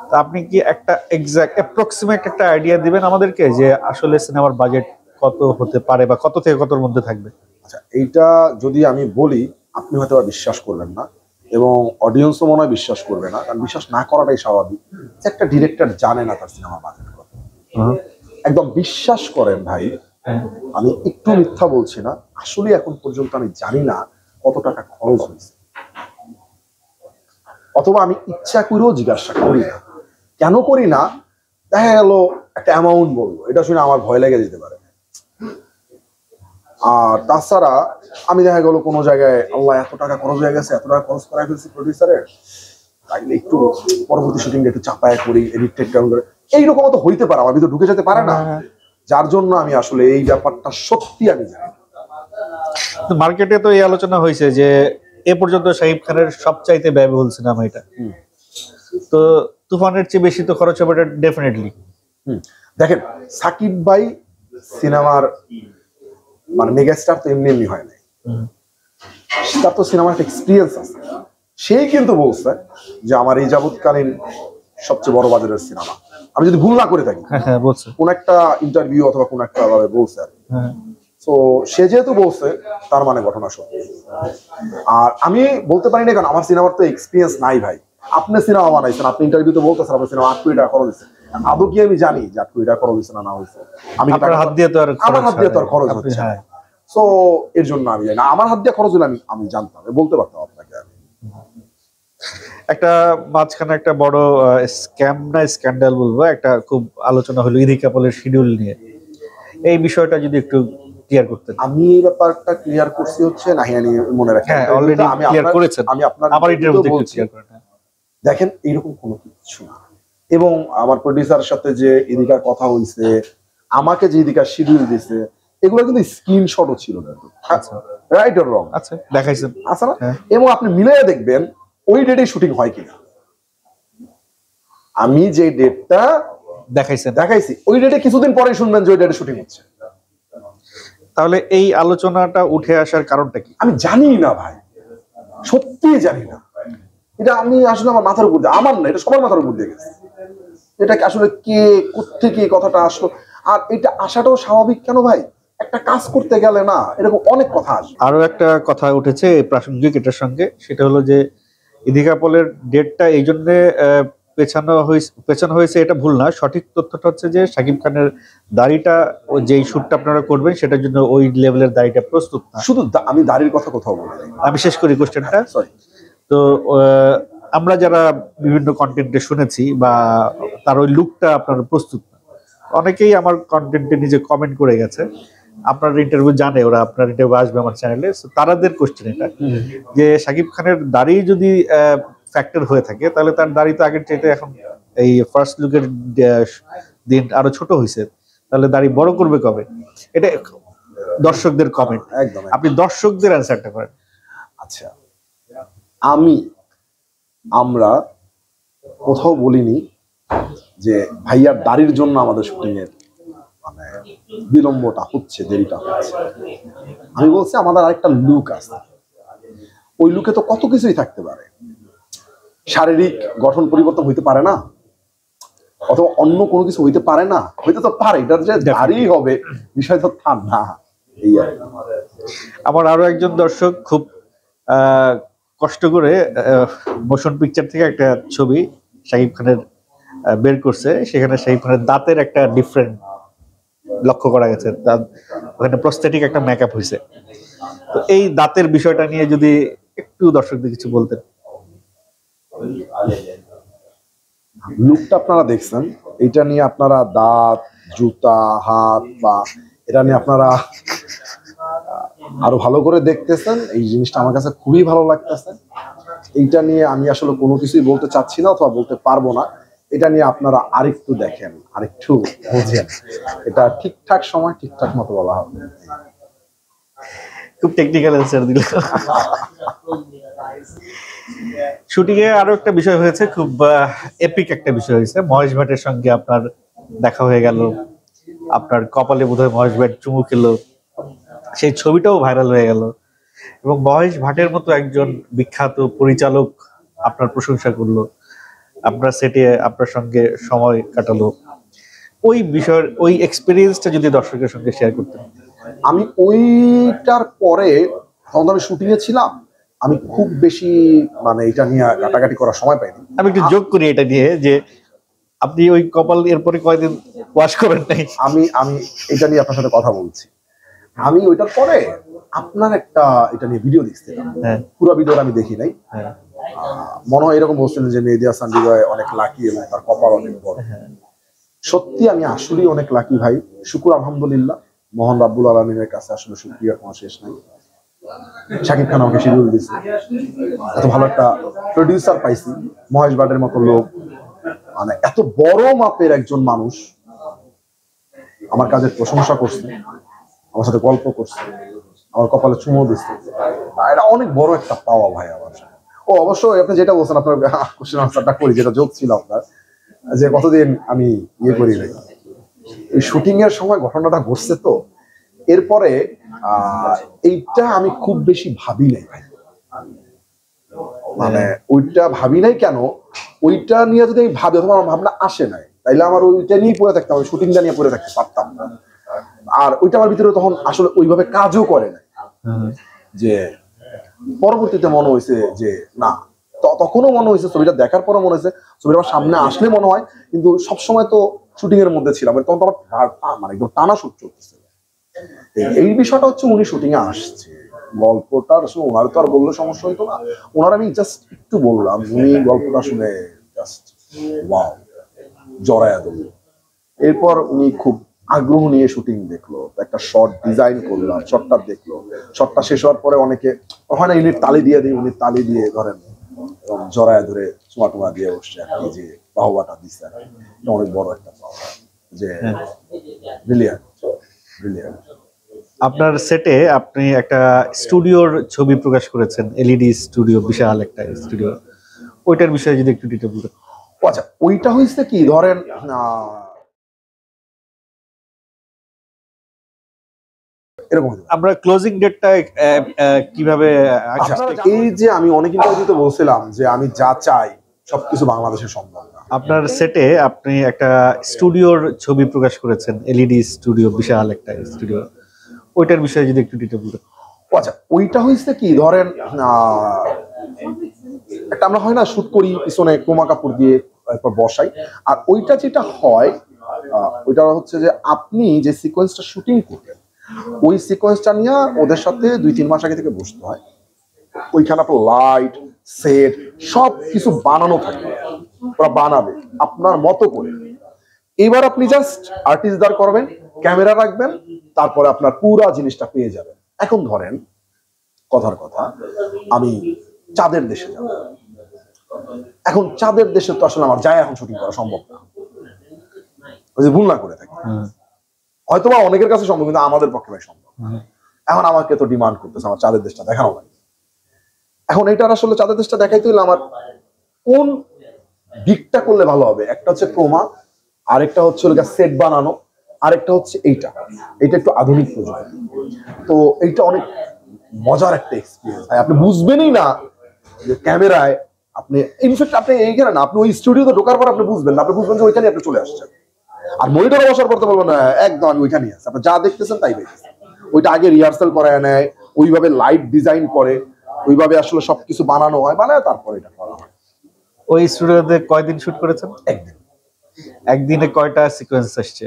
তা আপনি কি একটা এক্সাক্ট অ্যাপ্রক্সিমেট একটা আইডিয়া দিবেন আমাদেরকে যে আসলে সিনেমার বাজেট কত হতে পারে বা কত থেকে কতর মধ্যে থাকবে? আচ্ছা এইটা যদি আমি বলি আপনি হয়তো বিশ্বাস করবেন না, এবং অডিয়েন্সও মনে হয় বিশ্বাস করবে না, কারণ বিশ্বাস না করাটাই স্বাভাবিক যে একটা ডিরেক্টর জানে না তার সিনেমা বাজেট কত। একদম বিশ্বাস করেন ভাই, আমি একটু মিথ্যা বলছি না, আসলে এখন পর্যন্ত আমি জানি না কত টাকা খরচ হয়েছে, অথবা আমি ইচ্ছা করেও জিজ্ঞাসা করি না। কেন করি না? দেখা গেল একটা অ্যামাউন্ট বলবো, এটা শুনে আমার ভয় লেগে যেতে পারে। আর তাছাড়া আমি দেখা গেল কোনো জায়গায় আল্লাহ এত টাকা খরচ হয়ে গেছে, এত টাকা খরচ করাই ফেলছি প্রডিউসারের, তাইলে একটু পরবর্তী শুটিং একটু চাপায় করি, এডিট টেক করে, এইরকম তো হইতে পারে, আমার ভিতরে ঢুকে যেতে পারে না, যার জন্য আমি আসলে এই ব্যাপারটা সত্যি আমি জানি। মার্কেটে তো এই আলোচনা হয়েছে যে এ পর্যন্ত শাকিব খানের সবচাইতে ব্যয়বহুল সিনেমা এটা, তো তুফানের চেয়ে বেশি তো খরচ হবে এটা ডেফিনেটলি। দেখেন সাকিব ভাই সিনেমার মানে মেগাস্টার তো এমনি এমনি হয় নাই, তার তো সিনেমার একটা এক্সপিরিয়েন্স আছে। সেই কিন্তু বলছে যে আমার এই যাবৎকালীন সবচেয়ে বড় বাজারের সিনেমা, আমি যদি ভুল না করে থাকি, বলছে কোন একটা ইন্টারভিউ অথবা কোন একটা ভাবে বলছে আর তো সে যেহেতু বলছে তার মানে ঘটনা সত্যি। আর আমি বলতে পারি না, কারণ আমার সিনেমার তো এক্সপিরিয়েন্স নাই ভাই। আপনি সিনেমা বানাইছেন, আপনি ইন্টারভিউতে বলতেছেন আপনার সিনেমা 8 কোটি টাকা খরচ হয়েছে, আদৌ কি আমি জানি যে 8 কোটি টাকা খরচ হয়েছে না হয়েছে? আমি আপনার হাত দিয়ে তো আর আমার হাত দিয়ে তো আর খরচ হচ্ছে না, সো এর জন্য আমি জানি না। আমার হাত দিয়ে খরচ হলে আমি জানতাম, বলতে পারতাম আপনাকে। আমি একটা মাঝখানে একটা বড় স্ক্যাম না স্ক্যান্ডাল বলবো, একটা খুব আলোচনা হলো ইদি কাপলের শিডিউল নিয়ে, এই বিষয়টা যদি একটু ক্লিয়ার করতেন। আমি এই ব্যাপারটা ক্লিয়ার করছি হচ্ছে নাহিয়ানি মনে রাখেন, হ্যাঁ অলরেডি ক্লিয়ার করেছেন, আমি আপনার আমার ইন্টারভিউতে একটু ক্লিয়ার করেন। দেখেন এইরকম কোনো কিছু না, এবং আমার প্রোডিউসারের সাথে যে এদিকার কথা হইছে, আমাকে যে এদিকার শিডিউল দিছে, এগুলো কিন্তু স্ক্রিনশটও ছিল কিন্তু, আচ্ছা রাইট অর রং, আচ্ছা দেখাইছেন আচ্ছা না? এবং আপনি মিলিয়ে দেখবেন ওই ডেটে শুটিং হয় কিনা। আমি যে ডেটটা দেখাইছি ওই ডেটে কিছুদিন পরে শুনবেন যে ওই ডেটে শুটিং হচ্ছে। তাহলে এই আলোচনাটা উঠে আসার কারণটা কি? আমি জানি না ভাই, সত্যি জানি না। এটা আমি আসলে আমার মাথার উপর দিয়ে, আমার না, এটা সবার মাথার উপর দিয়ে গেছে। এটা আসলে কে কোত্থেকে কথাটা আসলো, আর এটা আসাটাও স্বাভাবিক। কেন ভাই, একটা কাজ করতে গেলে না এরকম অনেক কথা আসে। আরো একটা কথা উঠেছে প্রাসঙ্গিক এটার সঙ্গে, সেটা হলো যে ইদি কাপলের ডেটটা এই জন্য পেছানো হয়েছে, এটা ভুল না। সঠিক তথ্যটা হচ্ছে যে শাকিব খানের দাড়িটা যেই শুটটা আপনারা করবেন সেটার জন্য ওই লেভেলের দাড়িটা প্রস্তুত না। শুধু আমি দাড়ির কথা কোথাও বলি নাই। আমি শেষ করি কোশ্চেনটা। সরি। তো আমরা যারা বিভিন্ন কন্টেন্টে শুনেছি বা তার ওই লুকটা আপনার প্রস্তুত না, অনেকেই আমার কন্টেন্টে নিজে কমেন্ট করে গেছে, আপনার ইন্টারভিউ জানে ওরা, আপনার ইন্টারভিউ আসবে আমার চ্যানেলে, তারাদের কোশ্চেন এটা যে শাকিব খানের দাড়ি যদি ফ্যাক্টর হয়ে থাকে তাহলে তার দাড়ি তো আগের চাইতে এখন এই ফার্স্ট লুকের দিন আরো ছোট হয়েছে, তাহলে দাড়ি বড় করবে কবে? এটা দর্শকদের কমেন্ট, একদম আপনি দর্শকদের অ্যান্সারটা করেন। আচ্ছা, আমরা কোথাও বলিনি যে ভাইয়ার দাড়ির জন্য আমাদের শুটিং এর মানে বিলম্বটা হচ্ছে, দেরিটা হচ্ছে। আমি বলছি আমাদের আরেকটা লুক আছে, ওই লুকে তো কত কিছুই থাকতে পারে। শারীরিক গঠন পরিবর্তন হইতে পারে না, অথবা অন্য কোনো কিছু হইতে পারে না, হইতে তো পারে, এটা যে দাড়ি হবে বিষয় তো তা না। এই আর আমার আরো একজন দর্শক খুব কষ্ট করে মোশন পিকচার থেকে একটা ছবি শাকিব খানের বের করছে, সেখানে শাকিব খানের দাঁতের একটা ডিফারেন্ট লক্ষ্য করা গেছে, ওখানে প্রস্থেটিক একটা মেকআপ হয়েছে। তো এই দাঁতের বিষয়টা নিয়ে যদি একটু দর্শকদের কিছু বলতেন। লুকটা আপনারা দেখছেন, এটা নিয়ে আপনারা দাঁত, জুতা, হাত বা এটা নিয়ে আপনারা আরো ভালো করে দেখতেছেন, এই জিনিসটা আমার কাছে খুবই ভালো লাগতেছে। এইটা নিয়ে আমি আসলে কোনো কিছুই বলতে চাচ্ছি না অথবা বলতে পারবো না। এটা নিয়ে আপনারা আরেকটু দেখেন, আরেকটু বোঝেন, এটা ঠিকঠাক সময় ঠিকঠাক মতো বলা হবে। খুব টেকনিক্যাল অ্যান্সার দিল। শুটিং এ আরো একটা বিষয় হয়েছে, খুব এপিক একটা বিষয় হয়েছে, মহেশ ভাটের সঙ্গে আপনার দেখা হয়ে গেল, আপনার কপালে বোধহয় মহেশ ভাট চুমু খেলো, সেই ছবিটাও ভাইরাল হয়ে গেল, এবং মহেশ ভাটের মতো একজন বিখ্যাত পরিচালক আপনার প্রশংসা করলো, আপনার সেটে আপনার সঙ্গে সময় কাটালো। ওই বিষয়ের ওই এক্সপিরিয়েন্সটা যদি দর্শকের সঙ্গে শেয়ার করতেন। আমি ওইটার পরে তখন আমি শুটিং এ ছিলাম, আমি খুব বেশি মানে এটা নিয়ে ঘাটাঘাটি করার সময় পাইনি। আমি একটু যোগ করি এটা নিয়ে যে আপনি ওই কপাল এরপরে কয়দিন ওয়াশ করেন নাই। আমি আমি এটা নিয়ে আপনার সাথে কথা বলছি। আমি ওইটার পরে আপনার একটা এটা নিয়ে ভিডিও দেখছিলাম, পুরো ভিডিওটা আমি দেখি নাই। মনে হয় এরকম বলছিলেন যে মেহেদী হাসান হৃদয় অনেক লাকি এবং তার কপাল অনেক বড়। সত্যি আমি আসলেই অনেক লাকি ভাই, শুকুর আলহামদুলিল্লাহ, মহান রাব্বুল আলামিনের কাছে আসলে শুকরিয়ার কোনো শেষ নাই। শাকিব খান আমাকে শিডিউল দিচ্ছে, এত ভালো একটা প্রডিউসার পাইছি, মহেশ ভাটের মতো লোক, মানে এত বড় মাপের একজন মানুষ আমার কাজের প্রশংসা করছে, আমার সাথে গল্প করছে, আমার কপালে চুমো দিচ্ছে। এটা অনেক বড় একটা পাওয়া ভাই আমার। ও অবশ্যই আপনি যেটা বলছেন, আপনার কোশ্চেন আনসারটা করি, যেটা যোগ ছিল আপনার, যে কতদিন আমি ইয়ে করি নাই, এই শুটিং এর সময় ঘটনাটা ঘটছে তো, এরপরে এইটা আমি খুব বেশি ভাবি নাই ভাই, মানে ওইটা ভাবি নাই কেন, ওইটা নিয়ে যদি আমি ভাবি অথবা আমার ভাবনা আসে নাই, তাইলে আমার ওইটা নিয়ে পড়ে থাকতাম, ওই শুটিংটা নিয়ে পড়ে থাকতে পারতাম না। আর ওইটা আমার ভিতরে তখন আসলে ওইভাবে কাজও করে না, যে পরবর্তীতে মনে হয়েছে যে না, তখনও মনে হয়েছে, ছবিটা দেখার পরও মনে হয়েছে, ছবিটা আমার সামনে আসলে মনে হয়, কিন্তু সবসময় তো শুটিং এর মধ্যে ছিলাম, তখন তো আমার মানে একদম টানা শুট চলতেছে। এই বিষয়টা হচ্ছে উনি শুটিং এ আসছে, গল্পটা আসলে ওনার তো আর বললে সমস্যা হইতো না, ওনার আমি জাস্ট একটু বললাম, উনি গল্পটা শুনে জাস্ট ওয়াও, জড়ায়া দিল। এরপর উনি খুব আগ্রহ নিয়ে শুটিং দেখলো, একটা শর্ট ডিজাইন করলাম, শর্টটা দেখলো, শর্টটা শেষ হওয়ার পরে অনেকে হয় না ইউনিট তালি দিয়ে দিই, উনি তালি দিয়ে ধরেন এবং জড়ায় ধরে চুমা টুমা দিয়ে বসছে আর কি, যে বাহবাটা দিচ্ছে, অনেক বড় একটা পাওয়া, যে ব্রিলিয়ান্ট ব্রিলিয়ান্ট। আপনার সেটে আপনি একটা স্টুডিওর ছবি প্রকাশ করেছেন, এলইডি স্টুডিও, বিশাল একটা স্টুডিও, ওইটার বিষয়ে যদি একটু ডিটেইল বলতেন। আচ্ছা, ওইটা হয়েছে কি, ধরেন আমরা ক্লোজিং ডেটটা কিভাবে, এই যে আমি অনেক ইন্টারভিউতে বলছিলাম যে আমি যা চাই সবকিছু বাংলাদেশে সম্ভব না। আপনার সেটে আপনি একটা স্টুডিওর ছবি প্রকাশ করেছেন, এলইডি স্টুডিও, বিশাল একটা স্টুডিও, ওইটার বিষয়ে যদি একটু ডিটেইল বলতেন। আচ্ছা, ওইটা হয়েছে কি, ধরেন একটা আমরা হয় না শুট করি পিছনে ক্রোমা কাপড় দিয়ে বসাই, আর ওইটা যেটা হয় ওইটা হচ্ছে যে আপনি যে সিকোয়েন্সটা শুটিং করবেন, ওই সিকোয়েন্সটা নিয়ে ওদের সাথে 2-3 মাস আগে থেকে বসতে হয়, ওইখানে আপনার লাইট সেট সব কিছু বানানো থাকে, ওরা বানাবে আপনার মতো করে। এবার আপনি জাস্ট আর্টিস্ট দাঁড় করবেন, ক্যামেরা রাখবেন, তারপরে আপনার পুরো জিনিসটা পেয়ে যাবেন। এখন ধরেন কথার কথা, আমি চাঁদের দেশে যাব, এখন চাঁদের দেশে তো আসলে আমার যায় এখন শুটিং করা সম্ভব না, ওই যে ভুল না করে থাকি, হয়তো বা অনেকের কাছে সম্ভব, কিন্তু আমাদের পক্ষে ভাই সম্ভব। এখন আমাকে তো ডিমান্ড করতেছে আমার চাঁদের দেশটা দেখানো লাগে। এখন এটার আসলে চাঁদের দেশটা দেখাইতে হলে আমার কোন দিকটা করলে ভালো হবে, একটা হচ্ছে ক্রোমা, আরেকটা হচ্ছে সেট বানানো, আরেকটা হচ্ছে এইটা একটু আধুনিক প্রযুক্তি। তো এইটা অনেক মজার একটা এক্সপিরিয়েন্স, আপনি বুঝবেনই না যে ক্যামেরায় আপনি, ইনফ্যাক্ট আপনি এইখানে না, আপনি ওই স্টুডিওতে ঢোকার পর আপনি বুঝবেন না, আপনি বুঝবেন যে ওইখানে আপনি চলে আসছেন, আর মনিটরে বসার পর তো বলবেন না একদম আমি ওইখানেই আছি, আপনি যা দেখতেছেন তাই দেখতেছেন। ওইটা আগে রিহার্সাল করায় নেয়, ওইভাবে লাইট ডিজাইন করে, ওইভাবে আসলে সবকিছু বানানো হয়, বানায় তারপর এটা করা হয়। ওই স্টুডিওতে কয়দিন শুট করেছেন? একদিন। একদিনে কয়টা সিকোয়েন্স আসছে?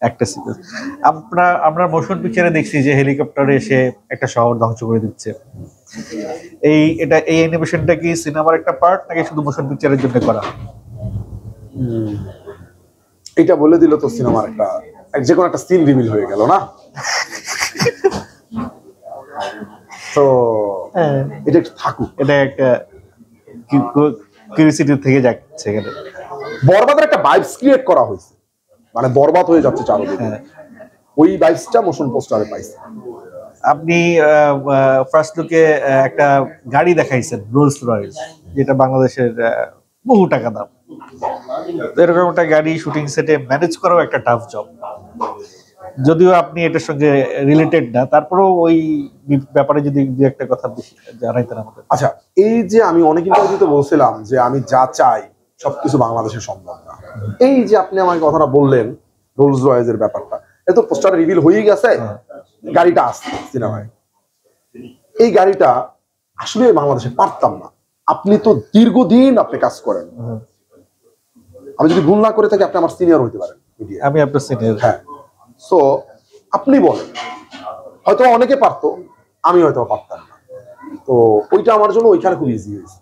একটা সিকোয়েন্স। আমরা মোশন পিকচারে দেখছি যে হেলিকপ্টারে এসে একটা শহর ধ্বংস করে দিচ্ছে, এই অ্যানিমেশনটা কি সিনেমার একটা পার্ট নাকি শুধু মোশন পিকচারের জন্য করা? এটা বলে দিল তো সিনেমার একটা যে কোনো একটা সিন রিভিল হয়ে গেল না, তো এটা একটু থাকুক, এটা একটা কিউরিওসিটি থেকে যাচ্ছে। এখানে বরবাদের একটা ভাইবস ক্রিয়েট করা হয়েছে, মানে বরবাদ হয়ে যাচ্ছে চারদিকে, ওই ভাইবসটা মোশন পোস্টারে পাইছে। আপনি ফার্স্ট লুকে একটা গাড়ি দেখাইছেন, রোলস রয়েস, যেটা বাংলাদেশের বহু টাকা দাম। এরকম একটা গাড়ি শুটিং সেটে ম্যানেজ করাও একটা টাফ জব, যদিও আপনি এটার সঙ্গে রিলেটেড না, তারপরেও ওই ব্যাপারে যদি দু একটা কথা বেশি জানাইতেন আমাদের। আচ্ছা, এই যে আমি অনেক ইন্টারভিউতে বলছিলাম যে আমি যা চাই সবকিছু বাংলাদেশে সম্ভব না, এই যে আপনি আমাকে কথাটা বললেন রোলস রয়েসের ব্যাপারটা, এ তো পোস্টার রিভিল হয়ে গেছে, গাড়িটা আসছে সিনেমায়, এই গাড়িটা আসলে বাংলাদেশে পারতাম না। আপনি তো দীর্ঘদিন আপনি কাজ করেন, আমি যদি ভুল না করে থাকি আপনি আমার সিনিয়র হইতে পারেন মিডিয়ায়। আমি আপনার সিনিয়র। হ্যাঁ, সো আপনি বলেন, হয়তো অনেকে পারতো, আমি হয়তো পারতাম না। তো ওইটা আমার জন্য ওইখানে খুব ইজি হয়েছে।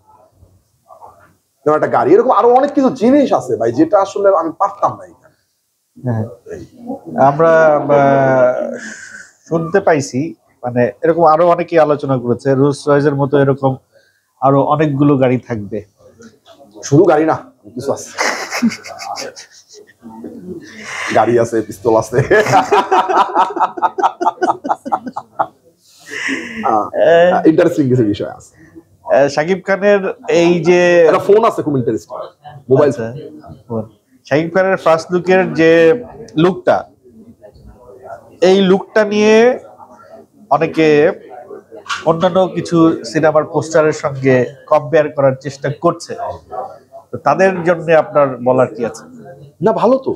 যেমন একটা গাড়ি, এরকম আরো অনেক কিছু জিনিস আছে ভাই যেটা আসলে আমি পারতাম না এখানে। হ্যাঁ, আমরা শুনতে পাইছি মানে এরকম আরো অনেকেই আলোচনা করেছে রোলস রয়েসের মতো এরকম আরো অনেকগুলো গাড়ি থাকবে। শুধু গাড়ি না, কিছু আছে, গাড়ি আছে, পিস্তল আছে, ইন্টারেস্টিং কিছু বিষয় আছে। শাকিব খানের এই যে একটা ফোন আছে খুব ইন্টারেস্টিং, মোবাইল। শাকিব খানের ফার্স্ট লুকের যে লুকটা, এই লুকটা নিয়ে অনেকে অন্যান্য কিছু সিনেমার পোস্টারের সঙ্গে কম্পেয়ার করার চেষ্টা করছে, তো তাদের জন্য আপনার বলার কি আছে? না ভালো তো,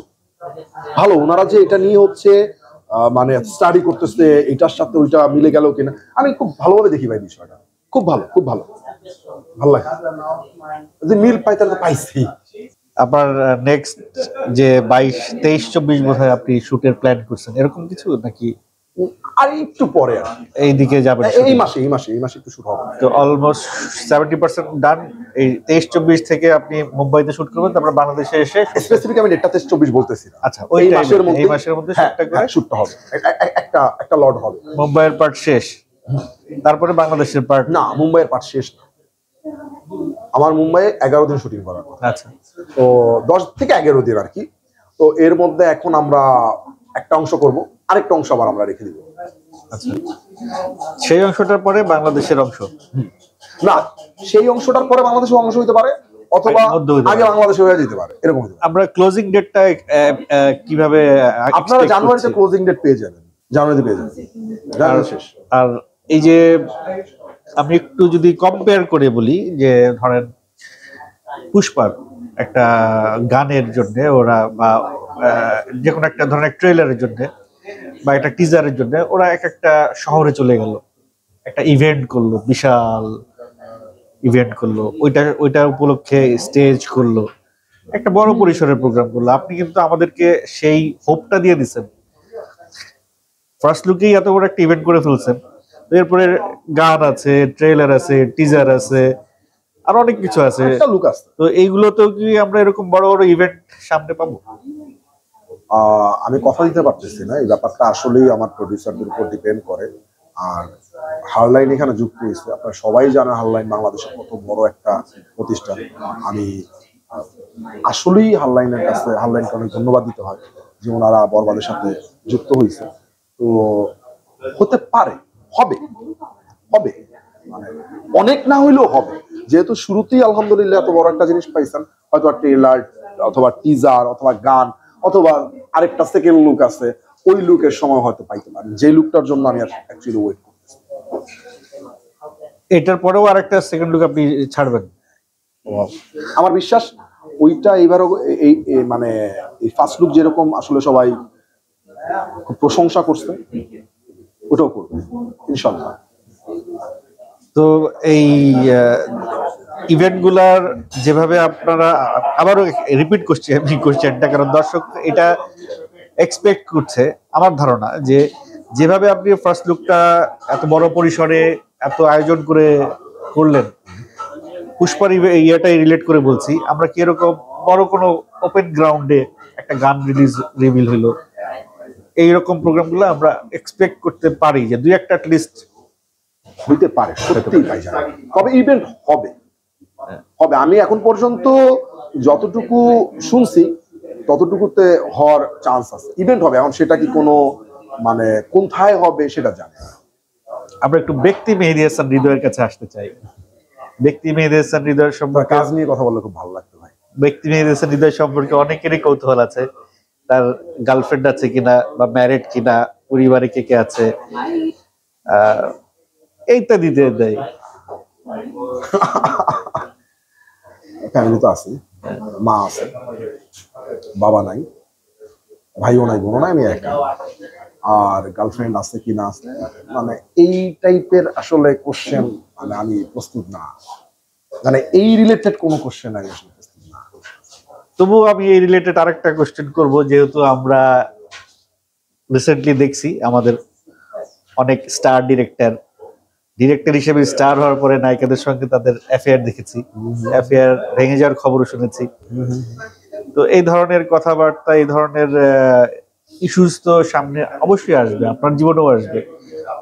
ভালো। ওনারা যে এটা নিয়ে হচ্ছে মানে স্টাডি করতেছে, এটার সাথে ওইটা মিলে গেল কিনা, আমি খুব ভালোভাবে দেখি ভাই বিষয়টা। খুব ভালো, খুব ভালো, ভালো লাগে যে মিল পাই, তাহলে পাইছি। আপনার নেক্সট যে 22, 23, 24 বোধহয় আপনি শুটের প্ল্যান করছেন, এরকম কিছু নাকি আর একটু পরে এইদিকে যাবেন? এই মাসে একটু শুরু হবে। তো অলমোস্ট 70% ডান। এই 23, 24 থেকে আপনি মুম্বাইতে শুট করবেন, তারপর বাংলাদেশে এসে স্পেসিফিক আমি ডেটটা 23, 24 বলতেছি না। আচ্ছা, ওই মাসের মধ্যে শুটটা করে শুটটা হবে, একটা লট হবে। মুম্বাইয়ের পার্ট শেষ, তারপরে বাংলাদেশের পার্ট? না, মুম্বাইয়ের পার্ট শেষ না, আমার মুম্বাইয়ে 11 দিন শুটিং করার কথা। আচ্ছা, তো 10 থেকে 11 দিন আর কি। তো এর মধ্যে এখন আমরা একটা অংশ করব, আরেকটা অংশ আবার আমরা রেখে দিব। আচ্ছা, সেই অংশটার পরে বাংলাদেশের অংশ? না, সেই অংশটার পরে বাংলাদেশের অংশ হইতে পারে, অথবা আগে বাংলাদেশে হয়ে যেতে পারে, এরকম হতে পারে। আমরা ক্লোজিং ডেটটা কিভাবে? আপনারা জানুয়ারিতে ক্লোজিং ডেট পেয়ে যাবেন, জানুয়ারিতে পেয়ে যাবেন, জানুয়ারি শেষ। আর এই যে আমি একটু যদি কম্পেয়ার করে বলি, যে ধরেন পুষ্পার একটা গানের জন্য ওরা, বা যে কোনো একটা ধরনের ট্রেলারের জন্য বা একটা টিজারের জন্য ওরা একটা শহরে চলে গেল, একটা ইভেন্ট করলো, বিশাল ইভেন্ট করলো, ওইটা উপলক্ষে স্টেজ করলো, একটা বড় পরিসরের প্রোগ্রাম করলো। আপনি কিন্তু আমাদেরকে সেই হোপটা দিয়ে দিচ্ছেন, ফার্স্ট লুকেই এত বড় একটা ইভেন্ট করে ফেলছেন। এরপরে গান আছে, ট্রেলার আছে, টিজার আছে, আর অনেক কিছু আছে। তো এইগুলোতেও কি আমরা এরকম বড় বড় ইভেন্ট সামনে পাবো? আমি কথা দিতে পারতেছি না, এই ব্যাপারটা আসলেই আমার প্রডিউসারদের উপর ডিপেন্ড করে। আর হারলাইন এখানে যুক্ত হয়েছে, আপনারা সবাই জানেন হারলাইন বাংলাদেশের কত বড় একটা প্রতিষ্ঠান। আমি আসলেই হারলাইনকে অনেক ধন্যবাদ দিতে হয় যে ওনারা বরবাদের সাথে যুক্ত হয়েছে। তো হতে পারে, হবে, মানে অনেক না হইলেও হবে, যেহেতু শুরুতেই আলহামদুলিল্লাহ এত বড় একটা জিনিস পাইছেন। হয়তো ট্রেলার অথবা টিজার অথবা গান অথবা আরেকটা সেকেন্ড লুক আছে, ওই লুকের সময় হয়তো পাইতে পারেন, যে লুকটার জন্য আমি অ্যাকচুয়ালি ওয়েট করতেছি। এটার পরেও আরেকটা সেকেন্ড লুক আপনি ছাড়বেন? আমার বিশ্বাস ওইটা এবারও মানে এই ফার্স্ট লুক যেরকম আসলে সবাই খুব প্রশংসা করছে, ওটাও করবে ইনশাআল্লাহ। তো এই ইভেন্ট গুলার যেভাবে আপনারা, আবারও রিপিট করছি আমি কোশ্চেনটা, কারণ দর্শক এটা এক্সপেক্ট করছে। আমার ধারণা যে যেভাবে আপনি ফার্স্ট লুকটা এত বড় পরিসরে এত আয়োজন করে করলেন, পুষ্পার ইয়েটাই রিলেট করে বলছি, আমরা কি এরকম বড় কোনো ওপেন গ্রাউন্ডে একটা গান রিভিল হইলো, এইরকম প্রোগ্রামগুলো আমরা এক্সপেক্ট করতে পারি যে দুই একটা অ্যাটলিস্ট হইতে পারে, সত্যিই পাই জানা। তবে ইভেন্ট হবে, আমি এখন পর্যন্ত যতটুকু শুনছি ততটুকুতে হওয়ার চান্স আছে। ইভেন্ট হবে, এখন সেটা কি কোনো মানে কোথায় হবে সেটা জানি না। আমরা একটু ব্যক্তি মেহেদী হাসান হৃদয়ের কাছে আসতে চাই। ব্যক্তি মেহেদী হাসান হৃদয় সম্পর্কে কাজ নিয়ে কথা বললে খুব ভালো লাগতো ভাই। ব্যক্তি মেহেদী হাসান হৃদয় সম্পর্কে অনেকেরই কৌতূহল আছে, তার গার্লফ্রেন্ড আছে কিনা, বা ম্যারিড কিনা, পরিবারে কে কে আছে, এইটা দিতে দেয়। ফ্যামিলি তো আছে, মা আছে, বাবা নাই, ভাইও নাই, বোনও নাই, আমি একা। আর গার্লফ্রেন্ড আছে কি না আছে, মানে এই টাইপের আসলে কোশ্চেন মানে আমি প্রস্তুত না, মানে এই রিলেটেড কোনো কোশ্চেন আমি আসলে প্রস্তুত না। তবুও আমি এই রিলেটেড আরেকটা কোশ্চেন করব, যেহেতু আমরা রিসেন্টলি দেখছি আমাদের অনেক স্টার ডিরেক্টর হিসেবে স্টার হওয়ার পরে নায়িকাদের সঙ্গে তাদের অ্যাফেয়ার দেখেছি, অ্যাফেয়ার ভেঙে যাওয়ার খবরও শুনেছি। তো এই ধরনের কথাবার্তা, এই ধরনের ইস্যুস তো সামনে অবশ্যই আসবে, আপনার জীবনেও আসবে,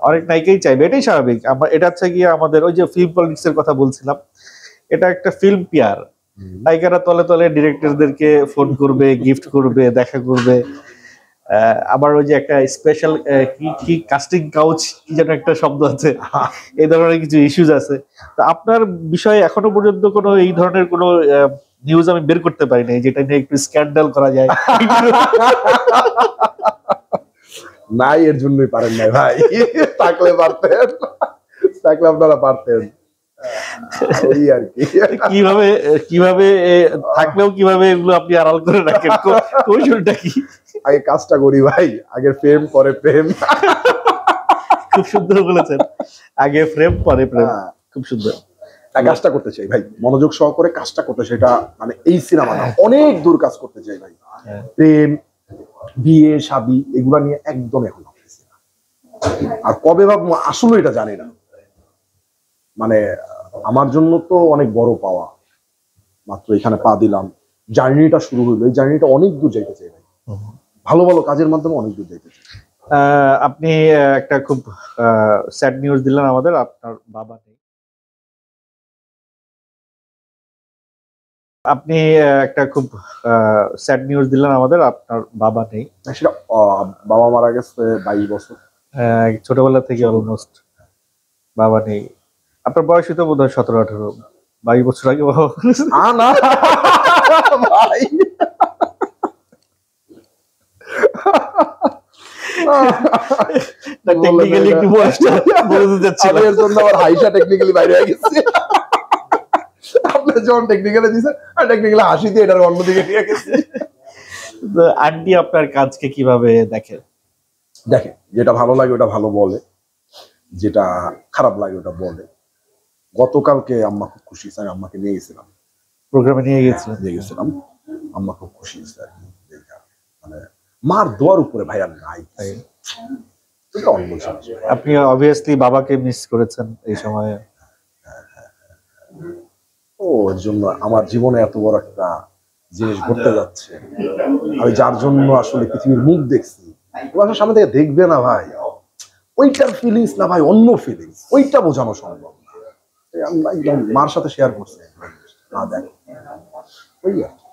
অনেক নায়িকাই চাইবে, এটাই স্বাভাবিক। এটা হচ্ছে গিয়ে আমাদের ওই যে ফিল্ম পলিটিক্স এর কথা বলছিলাম, এটা একটা ফিল্ম পিয়ার। নায়িকারা তলে তলে ডিরেক্টরদেরকে ফোন করবে, গিফট করবে, দেখা করবে। আবার ওই যে একটা স্পেশাল কি কাস্টিং কাউচ কি যেন একটা শব্দ আছে, এই ধরনের কিছু ইস্যুস আছে। তো আপনার বিষয়ে এখনো পর্যন্ত কোনো এই ধরনের কোনো নিউজ আমি বের করতে পারি নাই যেটা নিয়ে একটু স্ক্যান্ডাল করা যায়। নাই, এর জন্যই পারেন নাই ভাই, থাকলে পারতেন, থাকলে আপনারা পারতেন ওই আর কি। কিভাবে কিভাবে থাকলেও কিভাবে এগুলো আপনি আড়াল করে রাখেন, কৌশলটা কি? আগে কাজটা করি ভাই, আগে প্রেম পরে প্রেম। খুব সুন্দর বলেছেন, আগে প্রেম পরে প্রেম, খুব সুন্দর। কাজটা করতে চাই ভাই, মনোযোগ সহকারে কাজটা করতে চাই, এটা মানে এই সিনেমাটা অনেক দূর কাজ করতে চাই ভাই। প্রেম, বিয়ে, শাদী এগুলা নিয়ে একদম এখন ভাবতেছি না। আর কবে ভাববো আসলে এটা জানি না, মানে আমার জন্য তো অনেক বড় পাওয়া, মাত্র এখানে পা দিলাম, জার্নিটা শুরু হইলো, এই জার্নিটা অনেক দূর যাইতে চাই ভাই, ভালো ভালো কাজের মাধ্যমে অনেক দূর যাইতে চাই। আপনি একটা খুব স্যাড নিউজ দিলেন আমাদের, আপনার বাবা নেই। আপনি একটা খুব স্যাড নিউজ দিলেন আমাদের, আপনার বাবা নেই। সেটা বাবা মারা গেছে 22 বছর, ছোটবেলা থেকে অলমোস্ট বাবা নেই। আপনার বয়সই তো বোধ হয় 17-18, 22 বছর আগে বাবা না ভাই, টেকনিক্যালি একটু বয়সটা বলে দিতে যাচ্ছিল, এর জন্য আমার হাইটা টেকনিক্যালি বাইরে হয়ে গেছে। আপনি যখন টেকনিক্যালি দিয়েছেন, আর টেকনিক্যালি হাসি দিয়ে এটার অন্যদিকে নিয়ে গেছে। আন্টি আপনার কাজকে কিভাবে দেখে? দেখে, যেটা ভালো লাগে ওটা ভালো বলে, যেটা খারাপ লাগে ওটা বলে। গতকালকে আম্মা খুব খুশি হয়েছে, আমি আম্মাকে নিয়ে গেছিলাম, প্রোগ্রামে নিয়ে গেছিলাম, আম্মা খুব খুশি হয়েছে আর কি। মানে মার দোয়ার উপরে ভাই আর নাই, এটা অন্য জিনিস। আপনি অবভিয়াসলি বাবাকে মিস করেছেন এই সময়ে। ও এর জন্য আমার জীবনে এত বড় একটা জিনিস ঘটতে যাচ্ছে, আমি যার জন্য আসলে পৃথিবীর মুখ দেখছি, ওনার সামনে থেকে দেখবে না ভাই, ওইটার ফিলিংস না ভাই, অন্য ফিলিংস, ওইটা বোঝানো সম্ভব না। একদম মার সাথে শেয়ার করছে না, দেখ ওই আর কি।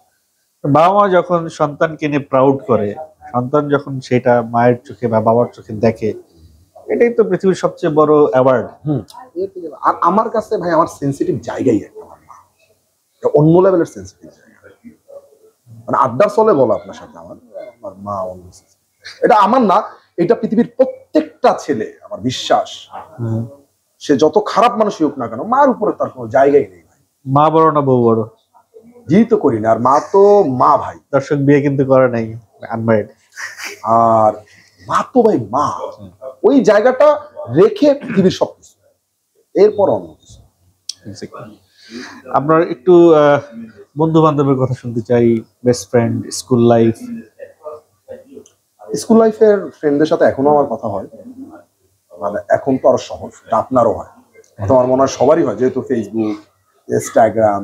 বাবা মা যখন সন্তানকে নিয়ে প্রাউড করে, সন্তান যখন সেটা মায়ের চোখে বা বাবার চোখে দেখে, এটাই তো পৃথিবীর সবচেয়ে বড় অ্যাওয়ার্ড। আর আমার কাছে ভাই আমার সেন্সিটিভ জায়গাই একটা, আমার মা অন্য লেভেলের সেন্সিটিভ জায়গা, মানে আড্ডা চলে বলো আপনার সাথে, আমার মা অন্য, এটা আমার না, এটা পৃথিবীর প্রত্যেকটা ছেলে, আমার বিশ্বাস, সে যত খারাপ মানুষই হোক না কেন, মার উপরে তার কোনো জায়গাই নেই ভাই। মা বড় না বউ বড়? জি তো করি না, আর মা তো মা ভাই। দর্শক বিয়ে কিন্তু করে নাই, আনম্যারিড। আর মা তো ভাই মা, ওই জায়গাটা রেখে পৃথিবীর সবকিছু, এরপর অন্য কিছু। আপনার একটু বন্ধু বান্ধবের কথা শুনতে চাই, best friend, school life. School লাইফের ফ্রেন্ডদের সাথে এখনো আমার কথা হয়, মানে এখন তো আরো সহজ, আপনারও হয়, আমার মনে হয় সবারই হয়, যেহেতু ফেসবুক, ইনস্টাগ্রাম,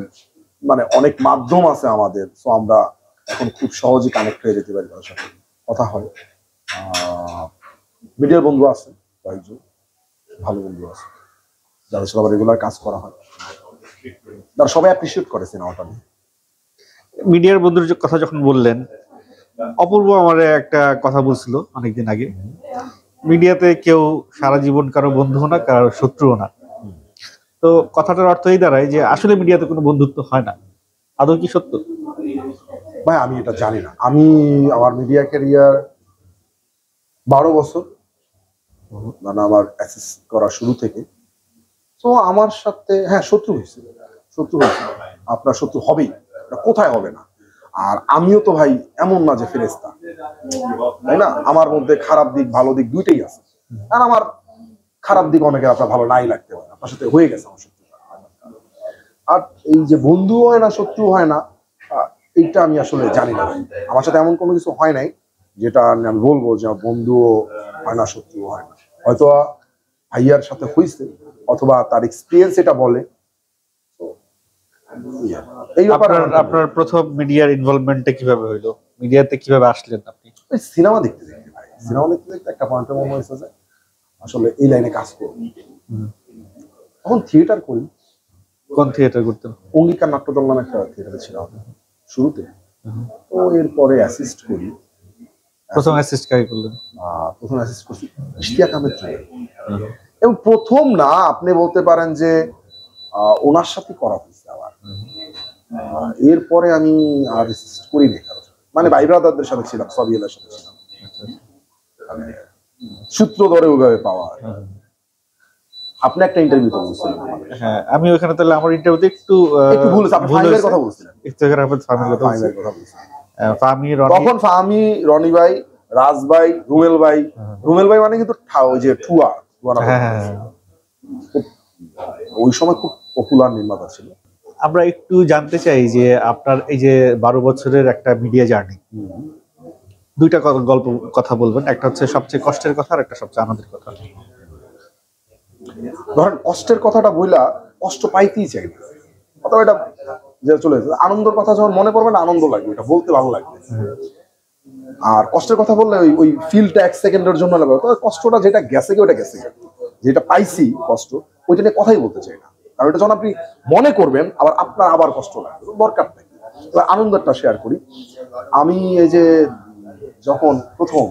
মানে অনেক মাধ্যম আছে আমাদের, তো আমরা এখন খুব সহজেই কানেক্ট হয়ে যেতে পারি, তাদের সাথে কথা হয়। মিডিয়ার বন্ধু আছে কয়েকজন, ভালো বন্ধু আছে, যাদের সাথে আবার রেগুলার কাজ করা হয়, তারা সবাই অ্যাপ্রিসিয়েট করে সিনেমাটা নিয়ে। মিডিয়ার বন্ধুর কথা যখন বললেন, অপূর্ব আমার একটা কথা বলছিল অনেকদিন আগে, মিডিয়াতে কেউ সারা জীবন কারো বন্ধু না, কারো শত্রুও না। তো কথাটার অর্থ এই দাঁড়ায় যে আসলে মিডিয়াতে কোনো বন্ধুত্ব হয় না। আদৌ কি সত্য? ভাই আমি এটা জানি না, আমি আমার মিডিয়া ক্যারিয়ার 12 বছর, মানে আমার অ্যাক্সেস করা শুরু থেকে, তো আমার সাথে হ্যাঁ শত্রু হয়েছে, আপনার শত্রু হবেই, কোথায় হবে না। আর আমিও তো ভাই এমন না যে ফেরেশতা, তাই না? আমার মধ্যে খারাপ দিক ভালো দিক দুইটাই আছে। আর আমার খারাপ দিক অনেকের আপনার ভালো নাই লাগতে পারে, আপনার সাথে হয়ে গেছে আমার শত্রু। আর এই যে বন্ধু হয় না শত্রু হয় না, এইটা আমি আসলে জানি না ভাই। আমার সাথে এমন কোনো কিছু হয় নাই যেটা আমি বলবো যে বন্ধুও হয় না শত্রু হয় না। হয়তো ভাইয়ার সাথে হয়েছে, অথবা তার এক্সপিরিয়েন্স এটা বলে। এই ব্যাপারে আপনার প্রথম মিডিয়ার ইনভলভমেন্টটা কিভাবে হইলো, মিডিয়াতে কিভাবে আসলেন আপনি? সিনেমা দেখতে দেখতে ভাই, সিনেমা দেখতে দেখতে একটা পয়েন্টে মনে হয়েছে যে আসলে এই লাইনে কাজ করব। তখন থিয়েটার করি। কোন থিয়েটার করতেন? অঙ্গীকার নাট্যদল নামে একটা থিয়েটারে ছিলাম শুরুতে। তো এরপরে অ্যাসিস্ট করি। প্রথম অ্যাসিস্ট কাকে করলেন? প্রথম অ্যাসিস্ট করছি ইশতিয়াক আহমেদ চৌধুরী। এবং প্রথম না, আপনি বলতে পারেন যে ওনার সাথে করা হয়েছে আবার। এরপরে আমি আর অ্যাসিস্ট করিনি কারো, মানে ভাই ব্রাদারদের সাথে ছিলাম, সবিয়েলের সাথে ছিলাম, মানে সূত্র ধরে ওইভাবে পাওয়া। আপনি একটা ইন্টারভিউ তো বলছিলেন। হ্যাঁ, আমি ওখানে তাহলে আমার ইন্টারভিউতে একটু ভুল আছে। আপনি ফাহিমের কথা বলছিলেন। ইফতেখার আহমেদ ফাহিমের কথা বলছিলেন। ফাহমি, রনি, তখন ফাহমি, রনি ভাই, রাজ ভাই, রুমেল ভাই। রুমেল ভাই মানে কিন্তু ওই যে ঠুয়া, ওই সময় খুব পপুলার নির্মাতা ছিল। আমরা একটু জানতে চাই যে আপনার এই যে 12 বছরের একটা মিডিয়া জার্নি, দুইটা গল্প কথা বলবেন। একটা হচ্ছে সবচেয়ে কষ্টের কথা, আর একটা সবচেয়ে আনন্দের কথা। ধরেন কষ্টের কথাটা বইলা কষ্ট পাইতেই চাই না, অথবা এটা যে চলে যাচ্ছে। আনন্দের কথা যখন মনে পড়বে না, আনন্দ লাগবে, এটা বলতে ভালো লাগবে। আর কষ্টের কথা বললে ওই ফিলটা 1 সেকেন্ডের জন্য লাগবে, তবে কষ্টটা যেটা গেছে গে ওটা গেছে গে, যেটা পাইছি কষ্ট ওইটা নিয়ে কথাই বলতে চাই না। কারণ এটা যখন আপনি মনে করবেন আবার আপনার আবার কষ্ট লাগবে, দরকার নেই। এবার আনন্দেরটা শেয়ার করি। আমি এই যে যখন প্রথম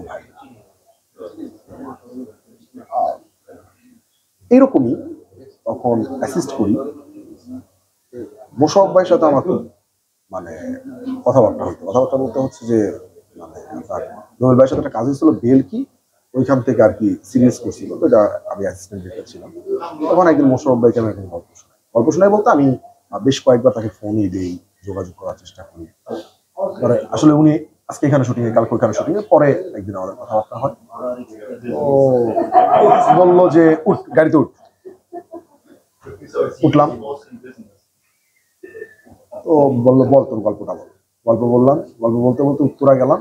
এরকমই তখন অ্যাসিস্ট করি, মোশাররফ ভাইয়ের সাথে আমার খুব মানে কথাবার্তা হইতো। কথাবার্তা বলতে হচ্ছে যে মানে নোবেল ভাইয়ের সাথে একটা কাজ হয়েছিল বেলকি, ওইখান থেকে আর কি সিরিয়াস করছিল। তো এটা আমি অ্যাসিস্ট্যান্ট ডিরেক্টর ছিলাম। তখন একদিন মোশাররফ ভাইকে আমি একদিন গল্প শোনাই বলতে আমি বেশ কয়েকবার তাকে ফোনই দিই, যোগাযোগ করার চেষ্টা করি। পরে আসলে উনি আজকে এখানে শুটিং এ, কালকে ওইখানে শুটিং এ, পরে একদিন আমাদের কথাবার্তা হয়। তো বললো যে উঠ, গাড়িতে উঠ। উঠলাম। তো বললো বল তোর গল্পটা বল। গল্প বললাম, গল্প বলতে বলতে উত্তরা গেলাম।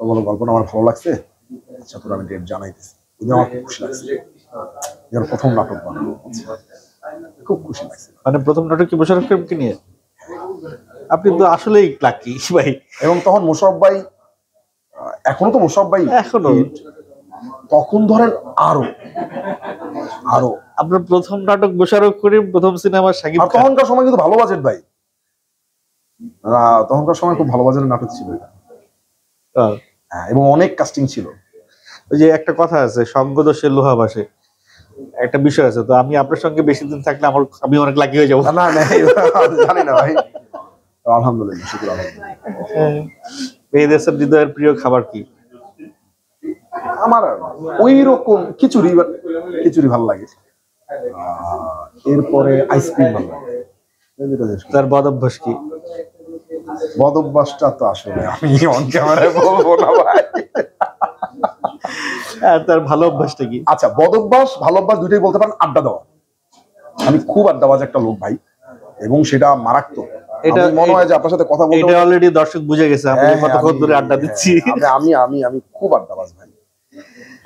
তো বললো গল্পটা আমার ভালো লাগছে, আচ্ছা তোর আমি ডেট জানাইতেছি। আমার খুব খুশি লাগছে, প্রথম নাটক বানাবো, খুব খুশি লাগছে। মানে প্রথম নাটক কি মোশাররফ করিমকে নিয়ে? আপনি তো আসলেই লাকি ভাই। এবং তখন মোশাররফ ভাই, এখনো তো মোশাররফ ভাই এখনো, তখন ধরেন আরো আপনার প্রথম নাটক মোশাররফ করিম, প্রথম সিনেমা শাকিব খান। তখনকার সময় কিন্তু ভালো বাজেট ভাই, তখনকার সময় খুব ভালো বাজেটের নাটক ছিল এটা। এবং অনেক কাস্টিং ছিল। ওই যে একটা কথা আছে, সঙ্গদোষে লোহা ভাসে, একটা বিষয় আছে। তো আমি আপনার সঙ্গে বেশি দিন থাকলে আমি অনেক লাকি হয়ে যাবো। না জানি না ভাই, আলহামদুলিল্লাহ, শুকর আলহামদুলিল্লাহ। মেহেদী হাসান হৃদয়ের প্রিয় খাবার কি? আমার ওই রকম খিচুড়ি ভালো লাগে। এরপরে আইসক্রিম ভালো লাগে। তার বদ অভ্যাস কি? বদ অভ্যাসটা তো আসলে আমি অন ক্যামেরায় বলবো না ভাই। তার ভালো অভ্যাসটা কি? আচ্ছা, বদ অভ্যাস ভালো অভ্যাস দুইটাই বলতে পারেন। আড্ডা দেওয়া, আমি খুব আড্ডাবাজ একটা লোক ভাই, এবং সেটা মারাত্মক। এটা মনে হয় যে আপনার সাথে কথা বলতে, এটা অলরেডি দর্শক বুঝে গেছে আমি কতক্ষণ ধরে আড্ডা দিচ্ছি। আমি খুব আড্ডাবাজ ভাই।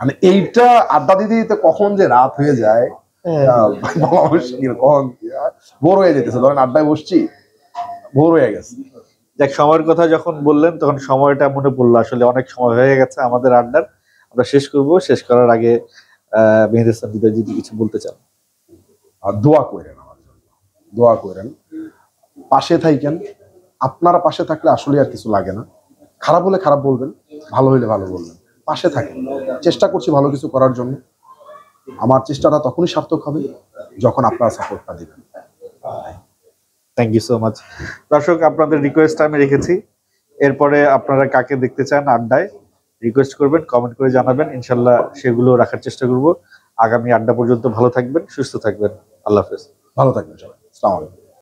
মানে এইটা আড্ডা দিতে দিতে কখন যে রাত হয়ে যায় কখন ভোর হয়ে যেতেছে। ধরেন আড্ডায় বসছি, ভোর হয়ে গেছে। দেখ, সময়ের কথা যখন বললেন তখন সময়টা মনে পড়লো, আসলে অনেক সময় হয়ে গেছে আমাদের আড্ডার। আমরা শেষ করব, শেষ করার আগে মেহেদী হাসান হৃদয় যদি কিছু বলতে চান। আর দোয়া করেন, আমার জন্য দোয়া করেন, পাশে থাকেন। আপনারা পাশে থাকলে আসলে আর কিছু লাগে না। খারাপ হলে খারাপ বলবেন, ভালো হলে ভালো বলবেন, পাশে থাকেন। চেষ্টা করছি ভালো কিছু করার জন্য। আমার চেষ্টাটা তখনই সার্থক হবে যখন আপনারা সাপোর্টটা দিবেন। Thank you so much. দর্শক, আপনাদের রিকোয়েস্ট আমি রেখেছি। এরপরে আপনারা কাকে দেখতে চান আড্ডায় রিকোয়েস্ট করবেন, কমেন্ট করে জানাবেন। ইনশাল্লাহ সেগুলো রাখার চেষ্টা করব। আগামী আড্ডা পর্যন্ত ভালো থাকবেন, সুস্থ থাকবেন। আল্লাহ হাফেজ। ভালো থাকবেন সবাই। আসসালামু আলাইকুম।